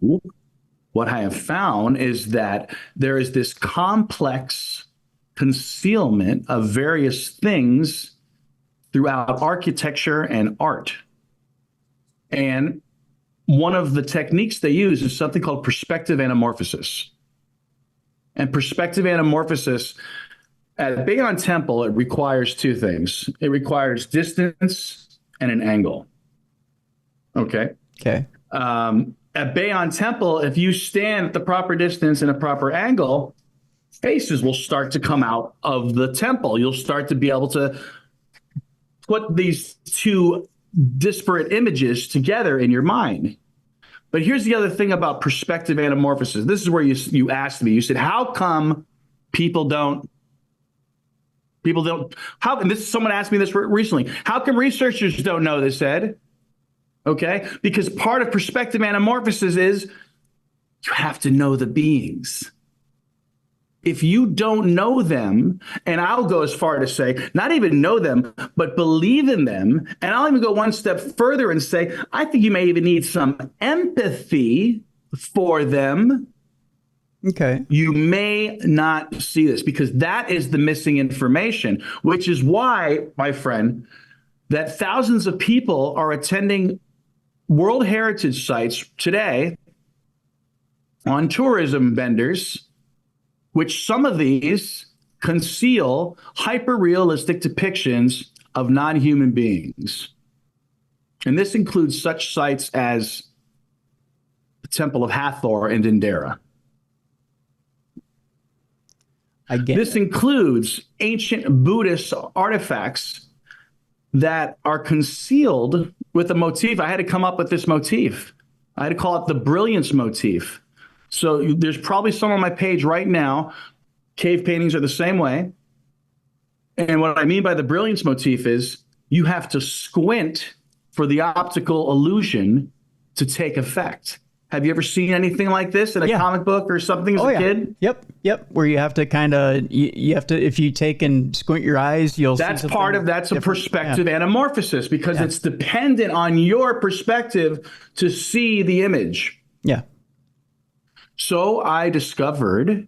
what I have found is that there is this complex concealment of various things throughout architecture and art. And one of the techniques they use is something called perspective anamorphosis. And perspective anamorphosis at Bayon Temple, it requires two things. It requires distance and an angle. Okay. Okay. At Bayon Temple, if you stand at the proper distance and a proper angle, faces will start to come out of the temple. You'll start to be able to put these two disparate images together in your mind. But here's the other thing about perspective anamorphosis. This is where you asked me. You said, how come people don't, how, and this, someone asked me this recently. How come researchers don't know this, Ed? Okay, because part of perspective anamorphosis is you have to know the beings. If you don't know them, and I'll go as far to say, not even know them, but believe in them, and I'll even go one step further and say, I think you may even need some empathy for them. Okay. You may not see this because that is the missing information, which is why, my friend, that thousands of people are attending World Heritage sites today on tourism vendors, which some of these conceal hyper-realistic depictions of non-human beings. And this includes such sites as the Temple of Hathor in Dendera. This includes ancient Buddhist artifacts that are concealed with a motif. I had to come up with this motif. I had to call it the brilliance motif. So there's probably some on my page right now. Cave paintings are the same way. And what I mean by the brilliance motif is you have to squint for the optical illusion to take effect. Have you ever seen anything like this in a comic book or something as a kid? Yep. Where you have to kind of, you have to, if you take and squint your eyes, you'll that's see part of, that's a perspective anamorphosis because it's dependent on your perspective to see the image. Yeah. So I discovered,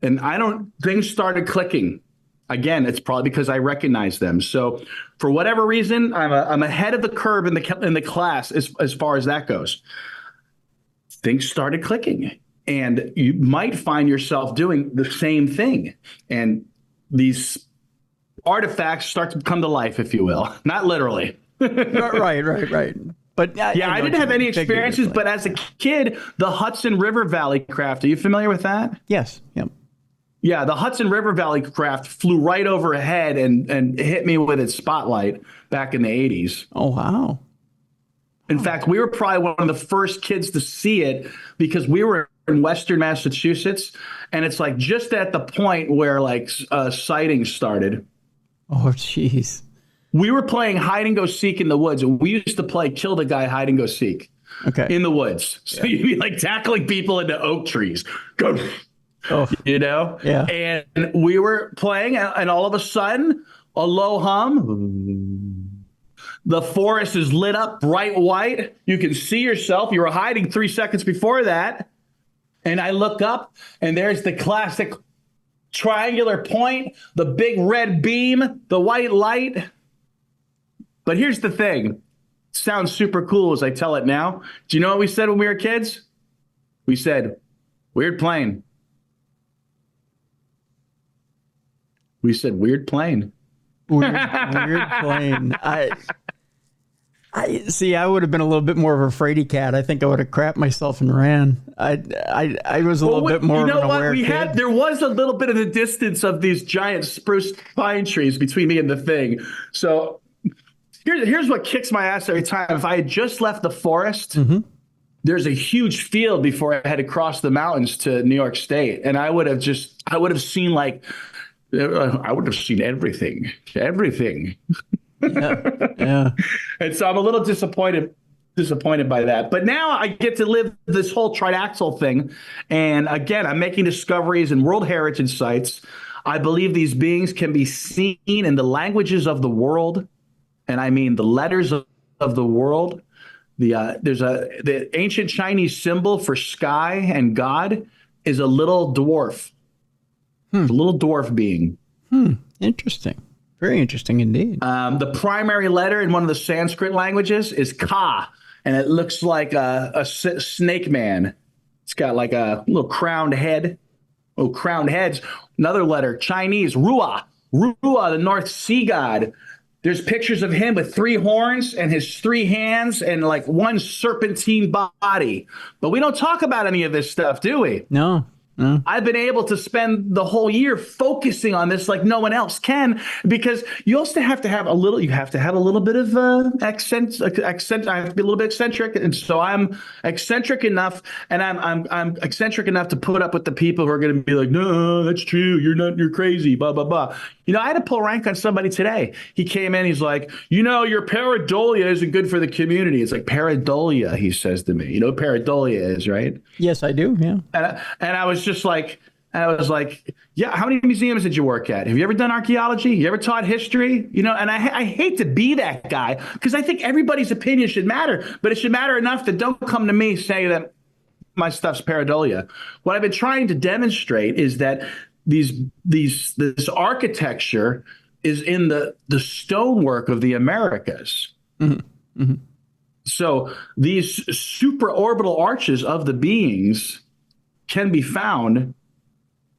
and things started clicking. Again, it's probably because I recognize them. So for whatever reason, I'm ahead of the curve in the class as far as that goes. Things started clicking, and you might find yourself doing the same thing. And these artifacts start to come to life, if you will, not literally. Right. But I didn't have any experiences, but as a kid, the Hudson River Valley craft, are you familiar with that? Yes. Yep. Yeah, the Hudson River Valley craft flew right overhead and hit me with its spotlight back in the 80s. Oh, wow. In fact, we were probably one of the first kids to see it because we were in Western Massachusetts, and it's like just at the point where like sightings started. Oh, jeez. We were playing hide and go seek in the woods, and we used to play kill the guy hide and go seek in the woods. So you'd be like tackling people into oak trees. Go. Oh, you know? Yeah. And we were playing, and all of a sudden, a low hum. The forest is lit up bright white. You can see yourself. You were hiding 3 seconds before that. And I look up, and there's the classic triangular point, the big red beam, the white light. But here's the thing. It sounds super cool as I tell it now. Do you know what we said when we were kids? We said, weird plane. We said, weird plane. Weird plane. I see. I would have been a little bit more of a fraidy cat. I think I would have crapped myself and ran. I was a little bit more of an aware kid. There was a little bit of the distance of these giant spruce pine trees between me and the thing. So here's what kicks my ass every time. If I had just left the forest, there's a huge field before I had to cross the mountains to New York State, and I would have seen everything. Yeah. And so I'm a little disappointed by that. But now I get to live this whole Tridactyl thing. And again, I'm making discoveries in World Heritage sites. I believe these beings can be seen in the languages of the world. And I mean the letters of the world. The ancient Chinese symbol for sky and God is a little dwarf. It's a little dwarf being. Interesting. Very interesting indeed. The primary letter in one of the Sanskrit languages is Ka, and it looks like a snake man. It's got like a little crowned head. Oh, crowned heads. Another letter, Chinese, Rua. Rua, the North Sea god. There's pictures of him with 3 horns and his 3 hands and like one serpentine body. But we don't talk about any of this stuff, do we? No. I've been able to spend the whole year focusing on this like no one else can, because you also have to have a little, you have to have a little bit of accent. I have to be a little bit eccentric. And so I'm eccentric enough, and I'm eccentric enough to put up with the people who are going to be like, no, that's true. You're crazy, blah, blah, blah. I had to pull rank on somebody today. He came in, he's like, your pareidolia isn't good for the community. It's like, pareidolia, he says to me. You know what pareidolia is, right? Yes, I do. Yeah. And I was like, yeah, how many museums did you work at? Have you ever done archaeology? You ever taught history? And I hate to be that guy, because I think everybody's opinion should matter, but it should matter enough that don't come to me saying that my stuff's pareidolia. What I've been trying to demonstrate is that this architecture is in the stonework of the Americas. Mm-hmm. Mm-hmm. So these supraorbital arches of the beings can be found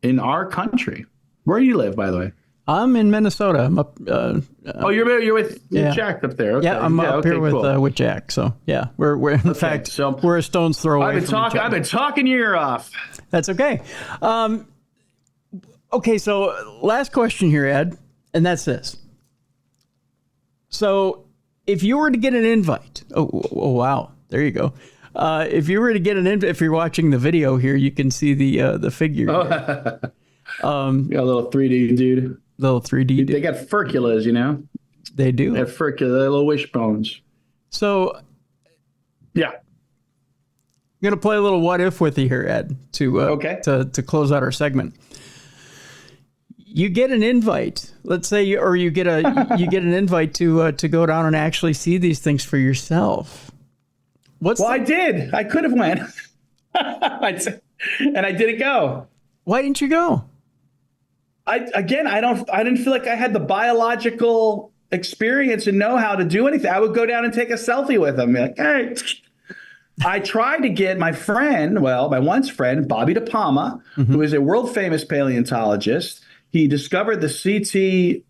in our country. Where do you live, by the way? I'm in Minnesota. I'm up. You're with Jack up there. Okay. Yeah, I'm up here with Jack. So yeah, we're in fact we're a stone's throw away. I've been talking your ear off. That's okay. Okay, so last question here, Ed, and that's this. So if you were to get an invite, oh wow, there you go. If you were to get an invite, if you're watching the video here, you can see the figure. Oh. Got a little 3D dude. Little 3D. They got furculas, They do. They have furcula, little wishbones. So, yeah. I'm going to play a little what if with you here, Ed, to close out our segment. You get an invite, let's say, you get an invite to go down and actually see these things for yourself. I did. I could have went, and I didn't go. Why didn't you go? I didn't feel like I had the biological experience and know how to do anything. I would go down and take a selfie with them. Like, hey. I tried to get my once friend, Bobby De Palma, who is a world famous paleontologist. He discovered the CT,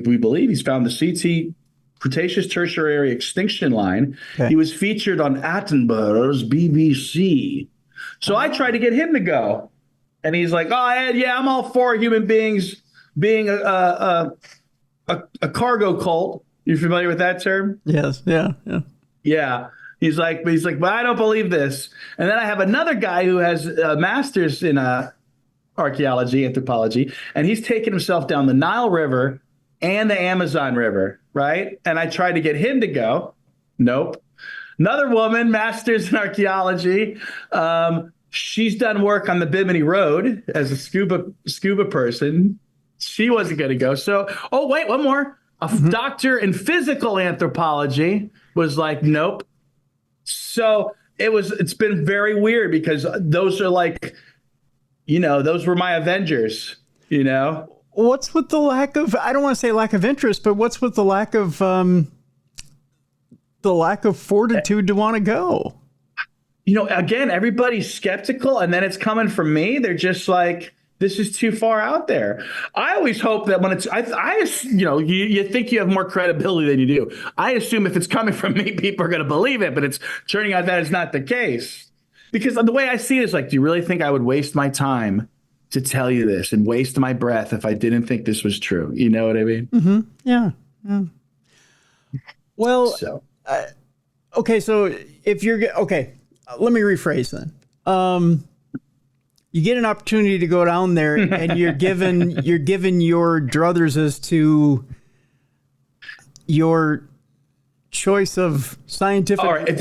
we believe he's found the CT Cretaceous Tertiary extinction line. Okay. He was featured on Attenborough's BBC. So I tried to get him to go. And he's like, oh, Ed, yeah, I'm all for human beings being a cargo cult. You familiar with that term? Yes. Yeah. Yeah. He's like, but I don't believe this. And then I have another guy who has a master's in archaeology, anthropology, and he's taken himself down the Nile River and the Amazon River, right? And I tried to get him to go. Nope. Another woman, master's in archaeology. She's done work on the Bimini Road as a scuba person. She wasn't going to go. So, wait, one more. A doctor in physical anthropology was like, nope. So it's been very weird, because those are like, those were my Avengers, What's with the lack of, I don't want to say lack of interest, but what's with the lack of fortitude to want to go? Again, everybody's skeptical, and then it's coming from me. They're just like, this is too far out there. I always hope that when you think you have more credibility than you do. I assume if it's coming from me, people are going to believe it, but it's turning out that is not the case. Because the way I see it is like, do you really think I would waste my time to tell you this and waste my breath if I didn't think this was true? You know what I mean? Mm-hmm. Yeah. Well, okay. So if you're let me rephrase then. You get an opportunity to go down there, and you're given your druthers as to your choice of scientific. All right, if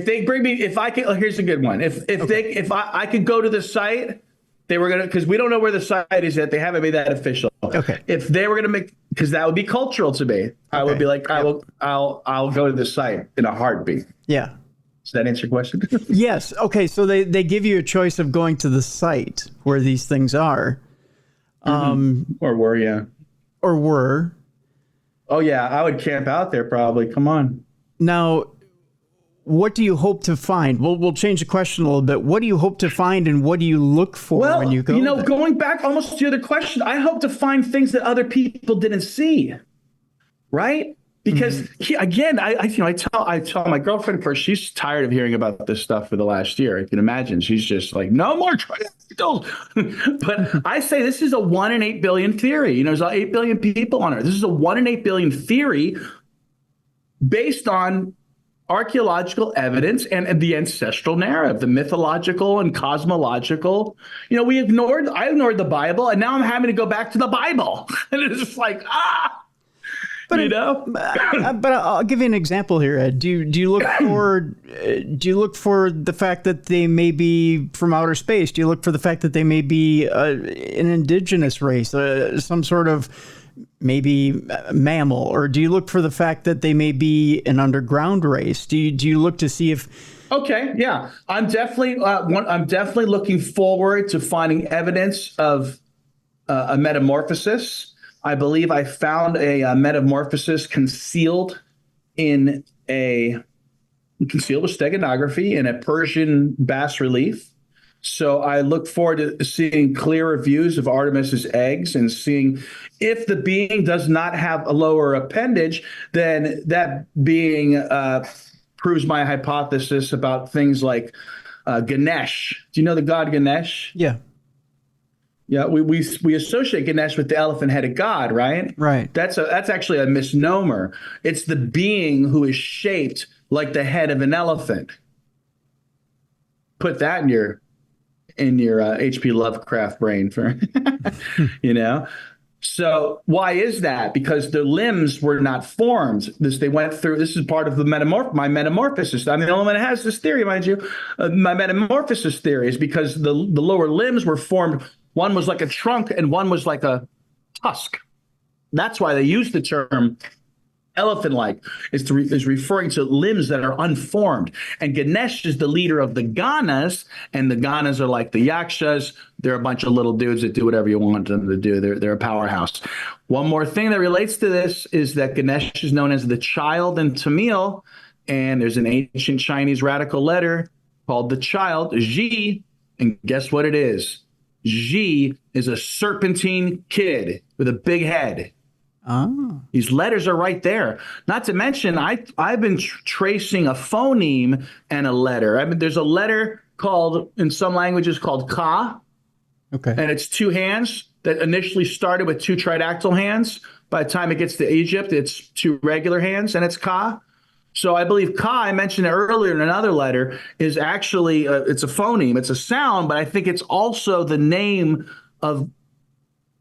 they bring me, if I can, here's a good one. If I could go to the site, they were gonna, because we don't know where the site is yet. They haven't made that official. Okay. If they were gonna make, because that would be cultural to me. I would be like, I'll go to the site in a heartbeat. Yeah. Does that answer your question? Yes. Okay. So they give you a choice of going to the site where these things are. Or were. Oh, yeah. I would camp out there probably. Come on. Now, what do you hope to find? We'll change the question a little bit. What do you hope to find, and what do you look for when you go there? Going back almost to the other question, I hope to find things that other people didn't see. Right? Because again, I tell my girlfriend first, she's tired of hearing about this stuff for the last year. You can imagine. She's just like, no more Tridactyls. But I say this is a 1 in 8 billion theory. There's 8 billion people on Earth. This is a 1 in 8 billion theory based on archaeological evidence and the ancestral narrative, the mythological and cosmological. I ignored the Bible, and now I'm having to go back to the Bible. And it's just like, But I'll give you an example here, Ed. Do you look for the fact that they may be from outer space? Do you look for the fact that they may be an indigenous race, some sort of maybe mammal, or do you look for the fact that they may be an underground race? Do you look to see if? Okay, yeah, I'm definitely looking forward to finding evidence of a metamorphosis. I believe I found a metamorphosis concealed with steganography in a Persian bas relief. So I look forward to seeing clearer views of Artemis's eggs and seeing if the being does not have a lower appendage, then that being proves my hypothesis about things like Ganesh. Do you know the god Ganesh? Yeah. Yeah, we associate Ganesh with the elephant-headed god, right? Right. That's actually a misnomer. It's the being who is shaped like the head of an elephant. Put that in your H.P. Lovecraft brain for So why is that? Because the limbs were not formed. They went through. This is part of my metamorphosis. I'm the only one that has this theory, mind you. My metamorphosis theory is because the lower limbs were formed. One was like a trunk and one was like a tusk. That's why they use the term elephant-like, is referring to limbs that are unformed. And Ganesh is the leader of the Ganas, and the Ganas are like the Yakshas. They're a bunch of little dudes that do whatever you want them to do. They're a powerhouse. One more thing that relates to this is that Ganesh is known as the child in Tamil, and there's an ancient Chinese radical letter called the child, Ji, and guess what it is? Ji is a serpentine kid with a big head. Oh. These letters are right there. Not to mention, I've been tracing a phoneme and a letter. There's a letter in some languages called Ka. Okay. And it's two hands that initially started with two tridactyl hands. By the time it gets to Egypt, it's two regular hands, and it's Ka. So I believe Ka, I mentioned it earlier in another letter, is actually, it's a phoneme. It's a sound, but I think it's also the name of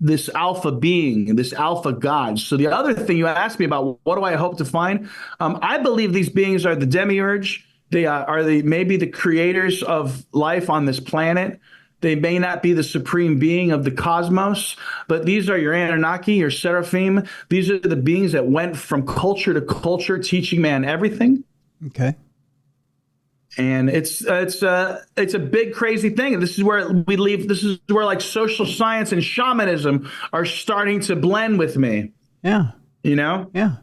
this alpha being, this alpha god. So the other thing you asked me about, what do I hope to find? I believe these beings are the demiurge. They are maybe the creators of life on this planet. They may not be the supreme being of the cosmos, but these are your Anunnaki, your Seraphim. These are the beings that went from culture to culture, teaching man everything. Okay. And it's a big, crazy thing. And this is where we leave. This is where like social science and shamanism are starting to blend with me. Yeah. Yeah.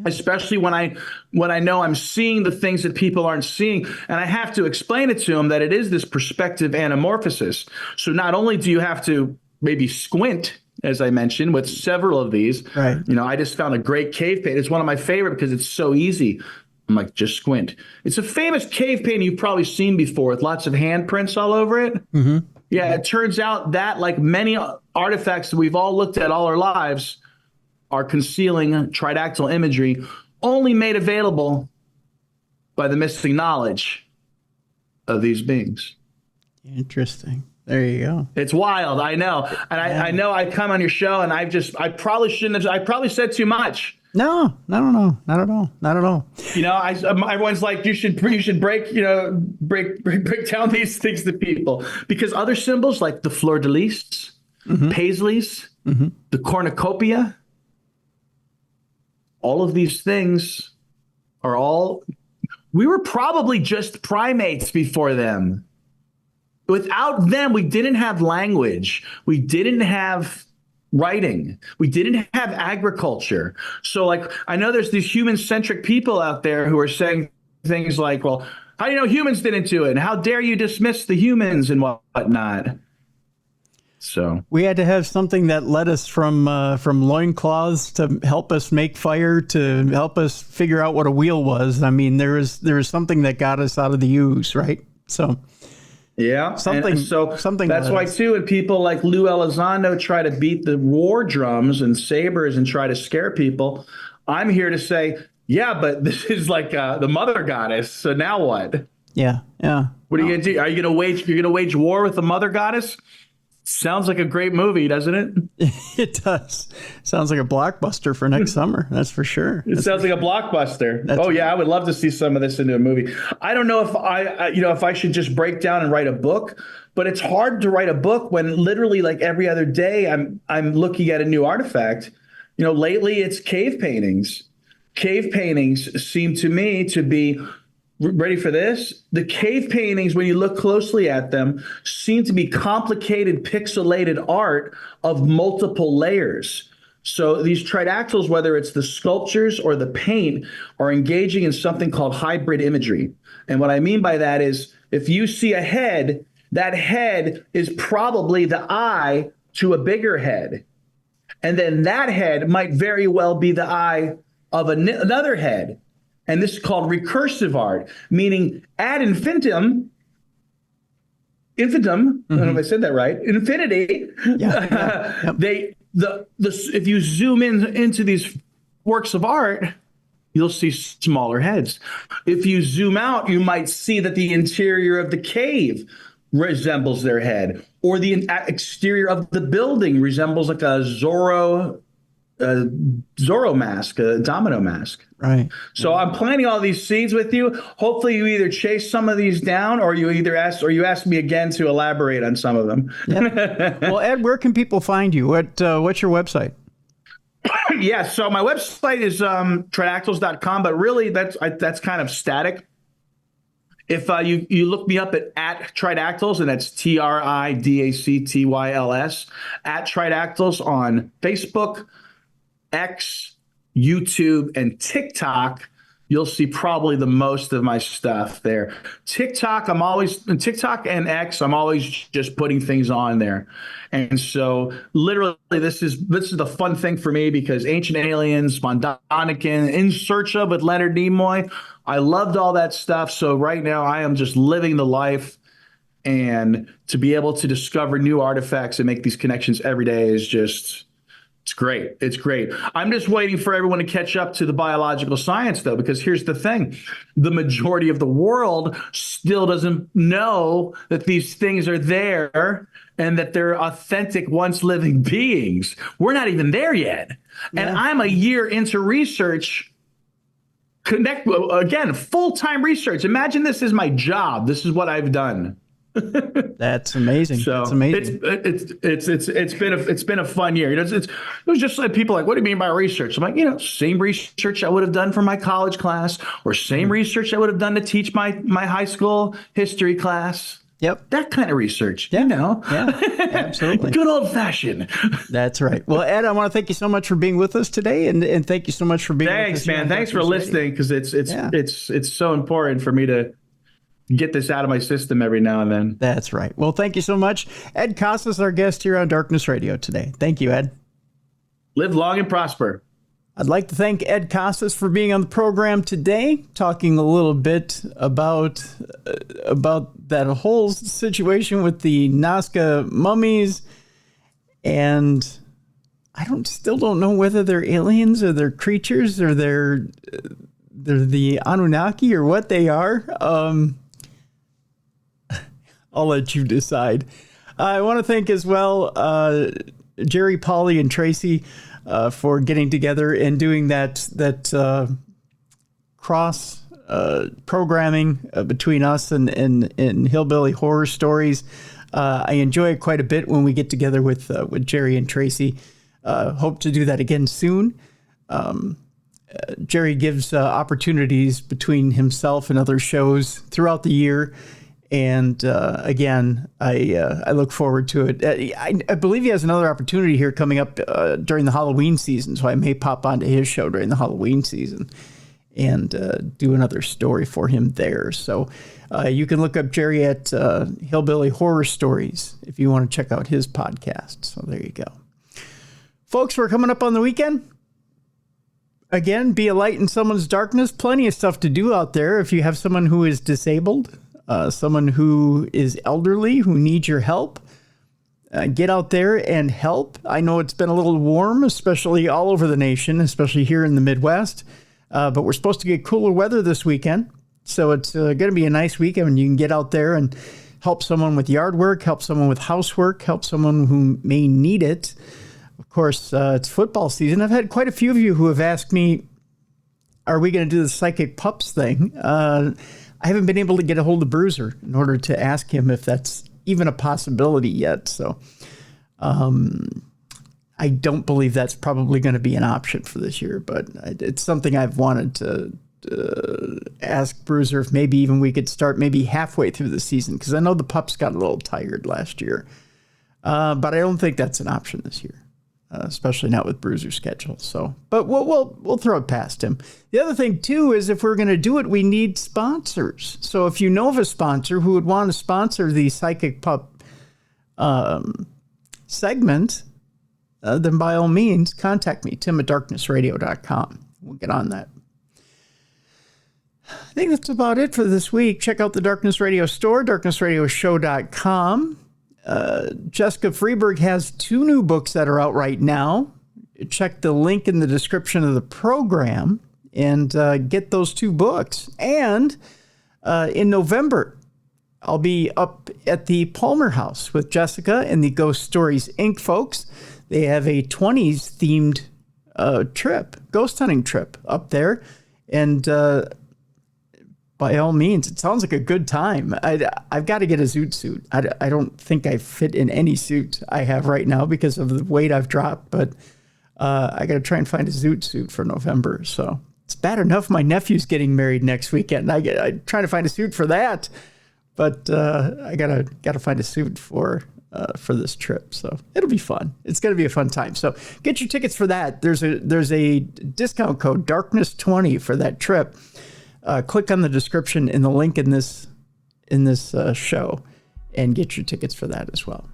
Especially when I know I'm seeing the things that people aren't seeing, and I have to explain it to them that it is this perspective anamorphosis. So not only do you have to maybe squint, as I mentioned, with several of these. Right. I just found a great cave painting. It's one of my favorite because it's so easy. I'm like, just squint. It's a famous cave painting you've probably seen before with lots of handprints all over it. Mm-hmm. Yeah, it turns out that, like many artifacts that we've all looked at all our lives, are concealing tridactyl imagery only made available by the missing knowledge of these beings. Interesting. There you go. It's wild, I know. And I know I come on your show and I probably shouldn't have, I probably said too much. No, not at all. Everyone's like, you should break down these things to people, because other symbols like the fleur-de-lis, paisleys, the cornucopia, all of these things we were probably just primates before them. Without them, we didn't have language. We didn't have writing. We didn't have agriculture. So like, I know there's these human-centric people out there who are saying things like, well, how do you know humans didn't do it? And how dare you dismiss the humans and whatnot? So we had to have something that led us from loincloths to help us make fire to help us figure out what a wheel was. I mean, there is something that got us out of the ooze, right? So yeah, something. That's why too. And people like Lou Elizondo try to beat the war drums and sabers and try to scare people. I'm here to say, yeah, but this is like the mother goddess. So now what? Yeah. What are you gonna do? Are you gonna wage war with the mother goddess? Sounds like a great movie, doesn't it? It does. Sounds like a blockbuster for next summer. That's for sure. It sounds like a blockbuster. Yeah, I would love to see some of this into a movie. I don't know if if I should just break down and write a book, but it's hard to write a book when literally like every other day I'm looking at a new artifact. Lately it's cave paintings. Cave paintings seem to me to be ready for this? The cave paintings, when you look closely at them, seem to be complicated, pixelated art of multiple layers. So these tridactyls, whether it's the sculptures or the paint, are engaging in something called hybrid imagery. And what I mean by that is if you see a head, that head is probably the eye to a bigger head. And then that head might very well be the eye of another head. And this is called recursive art, meaning ad infinitum, I don't know if I said that right, infinity. Yeah. If you zoom into these works of art, you'll see smaller heads. If you zoom out, you might see that the interior of the cave resembles their head, or the exterior of the building resembles like a Zorro mask, a domino mask. Right. So I'm planting all these seeds with you. Hopefully you either chase some of these down or you ask me again to elaborate on some of them. Yep. Well, Ed, where can people find you? What's your website? Yeah, so my website is tridactyls.com, but really that's kind of static. If you look me up at Tridactyls, and that's TRIDACTYLS, at Tridactyls on Facebook, X, YouTube, and TikTok, you'll see probably the most of my stuff there. TikTok and X, I'm always just putting things on there. And so literally this is the fun thing for me because Ancient Aliens, Mondonican, In Search of with Leonard Nimoy, I loved all that stuff. So right now I am just living the life, and to be able to discover new artifacts and make these connections every day is just, it's great. It's great. I'm just waiting for everyone to catch up to the biological science, though, because here's the thing. The majority of the world still doesn't know that these things are there and that they're authentic, once living beings. We're not even there yet. Yeah. And I'm a year into research. Full-time research. Imagine this is my job. This is what I've done. That's amazing. So that's amazing. It's been a fun year. It was just like people like, what do you mean by research? I'm like, same research I would have done for my college class, or same research I would have done to teach my high school history class. Yep. That kind of research, Yeah, absolutely. Good old fashioned. That's right. Well, Ed, I want to thank you so much for being with us today, and thank you so much for being with us. Thanks, man. Thanks for listening, because it's so important for me to get this out of my system every now and then. That's right. Well, thank you so much. Ed Casas, our guest here on Darkness Radio today. Thank you, Ed. Live long and prosper. I'd like to thank Ed Casas for being on the program today, talking a little bit about that whole situation with the Nazca mummies. And I still don't know whether they're aliens or they're creatures or they're the Anunnaki or what they are. I'll let you decide. I want to thank as well Jerry, Paulley, and Tracy for getting together and doing that cross programming between us and Hillbilly Horror Stories. I enjoy it quite a bit when we get together with Jerry and Tracy. Hope to do that again soon. Jerry gives opportunities between himself and other shows throughout the year. And again, I look forward to it. I believe he has another opportunity here coming up during the Halloween season, so I may pop onto his show during the Halloween season. and do another story for him there. So you can look up Jerry at Hillbilly Horror Stories if you want to check out his podcast. So there you go. Folks, we're coming up on the weekend. Again, be a light in someone's darkness. Plenty of stuff to do out there. If you have someone who is disabled, someone who is elderly, who needs your help, get out there and help. I know it's been a little warm, especially all over the nation, especially here in the Midwest. But we're supposed to get cooler weather this weekend. So it's going to be a nice weekend when you can get out there and help someone with yard work, help someone with housework, help someone who may need it. Of course, it's football season. I've had quite a few of you who have asked me, are we going to do the psychic pups thing? I haven't been able to get a hold of Bruiser in order to ask him if that's even a possibility yet. So I don't believe that's probably going to be an option for this year, but it's something I've wanted to ask Bruiser if maybe even we could start maybe halfway through the season, because I know the pups got a little tired last year. But I don't think that's an option this year. Especially not with Bruiser's schedule. So, but we'll throw it past him. The other thing too is if we're going to do it, we need sponsors. So if you know of a sponsor who would want to sponsor the Psychic Pup segment, then by all means contact me, tim@darknessradio.com. We'll get on that. I think that's about it for this week. Check out the Darkness Radio store, darknessradioshow.com. Jessica Freeberg has 2 new books that are out right now. Check the link in the description of the program and get those 2 books. And in November, I'll be up at the Palmer House with Jessica and the Ghost Stories Inc. folks. They have a 20s themed trip, ghost hunting trip up there. And by all means, it sounds like a good time. I've got to get a zoot suit. I don't think I fit in any suit I have right now because of the weight I've dropped, but I got to try and find a zoot suit for November. So it's bad enough my nephew's getting married next weekend. I'm trying to find a suit for that, but I gotta find a suit for this trip. So it'll be fun. It's going to be a fun time. So get your tickets for that. There's a discount code, Darkness20, for that trip. Click on the description in the link in this show and get your tickets for that as well.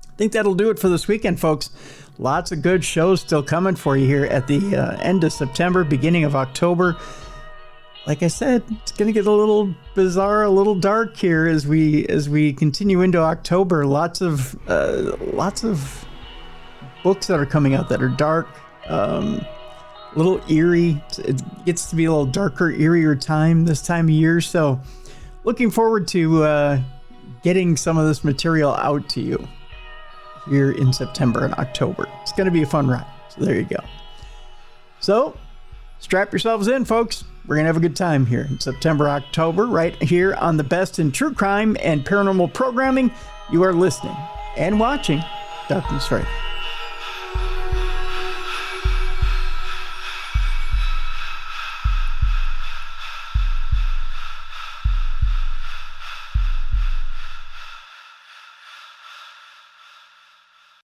I think that'll do it for this weekend, folks. Lots of good shows still coming for you here at the end of September, beginning of October. Like I said, it's going to get a little bizarre, a little dark here as we continue into October. Lots of books that are coming out that are dark. A little eerie. It gets to be a little darker, eerier time this time of year. So looking forward to getting some of this material out to you here in September and October. It's going to be a fun ride. So there you go. So strap yourselves in, folks. We're going to have a good time here in September, October, right here on the best in true crime and paranormal programming. You are listening and watching Darkness Radio.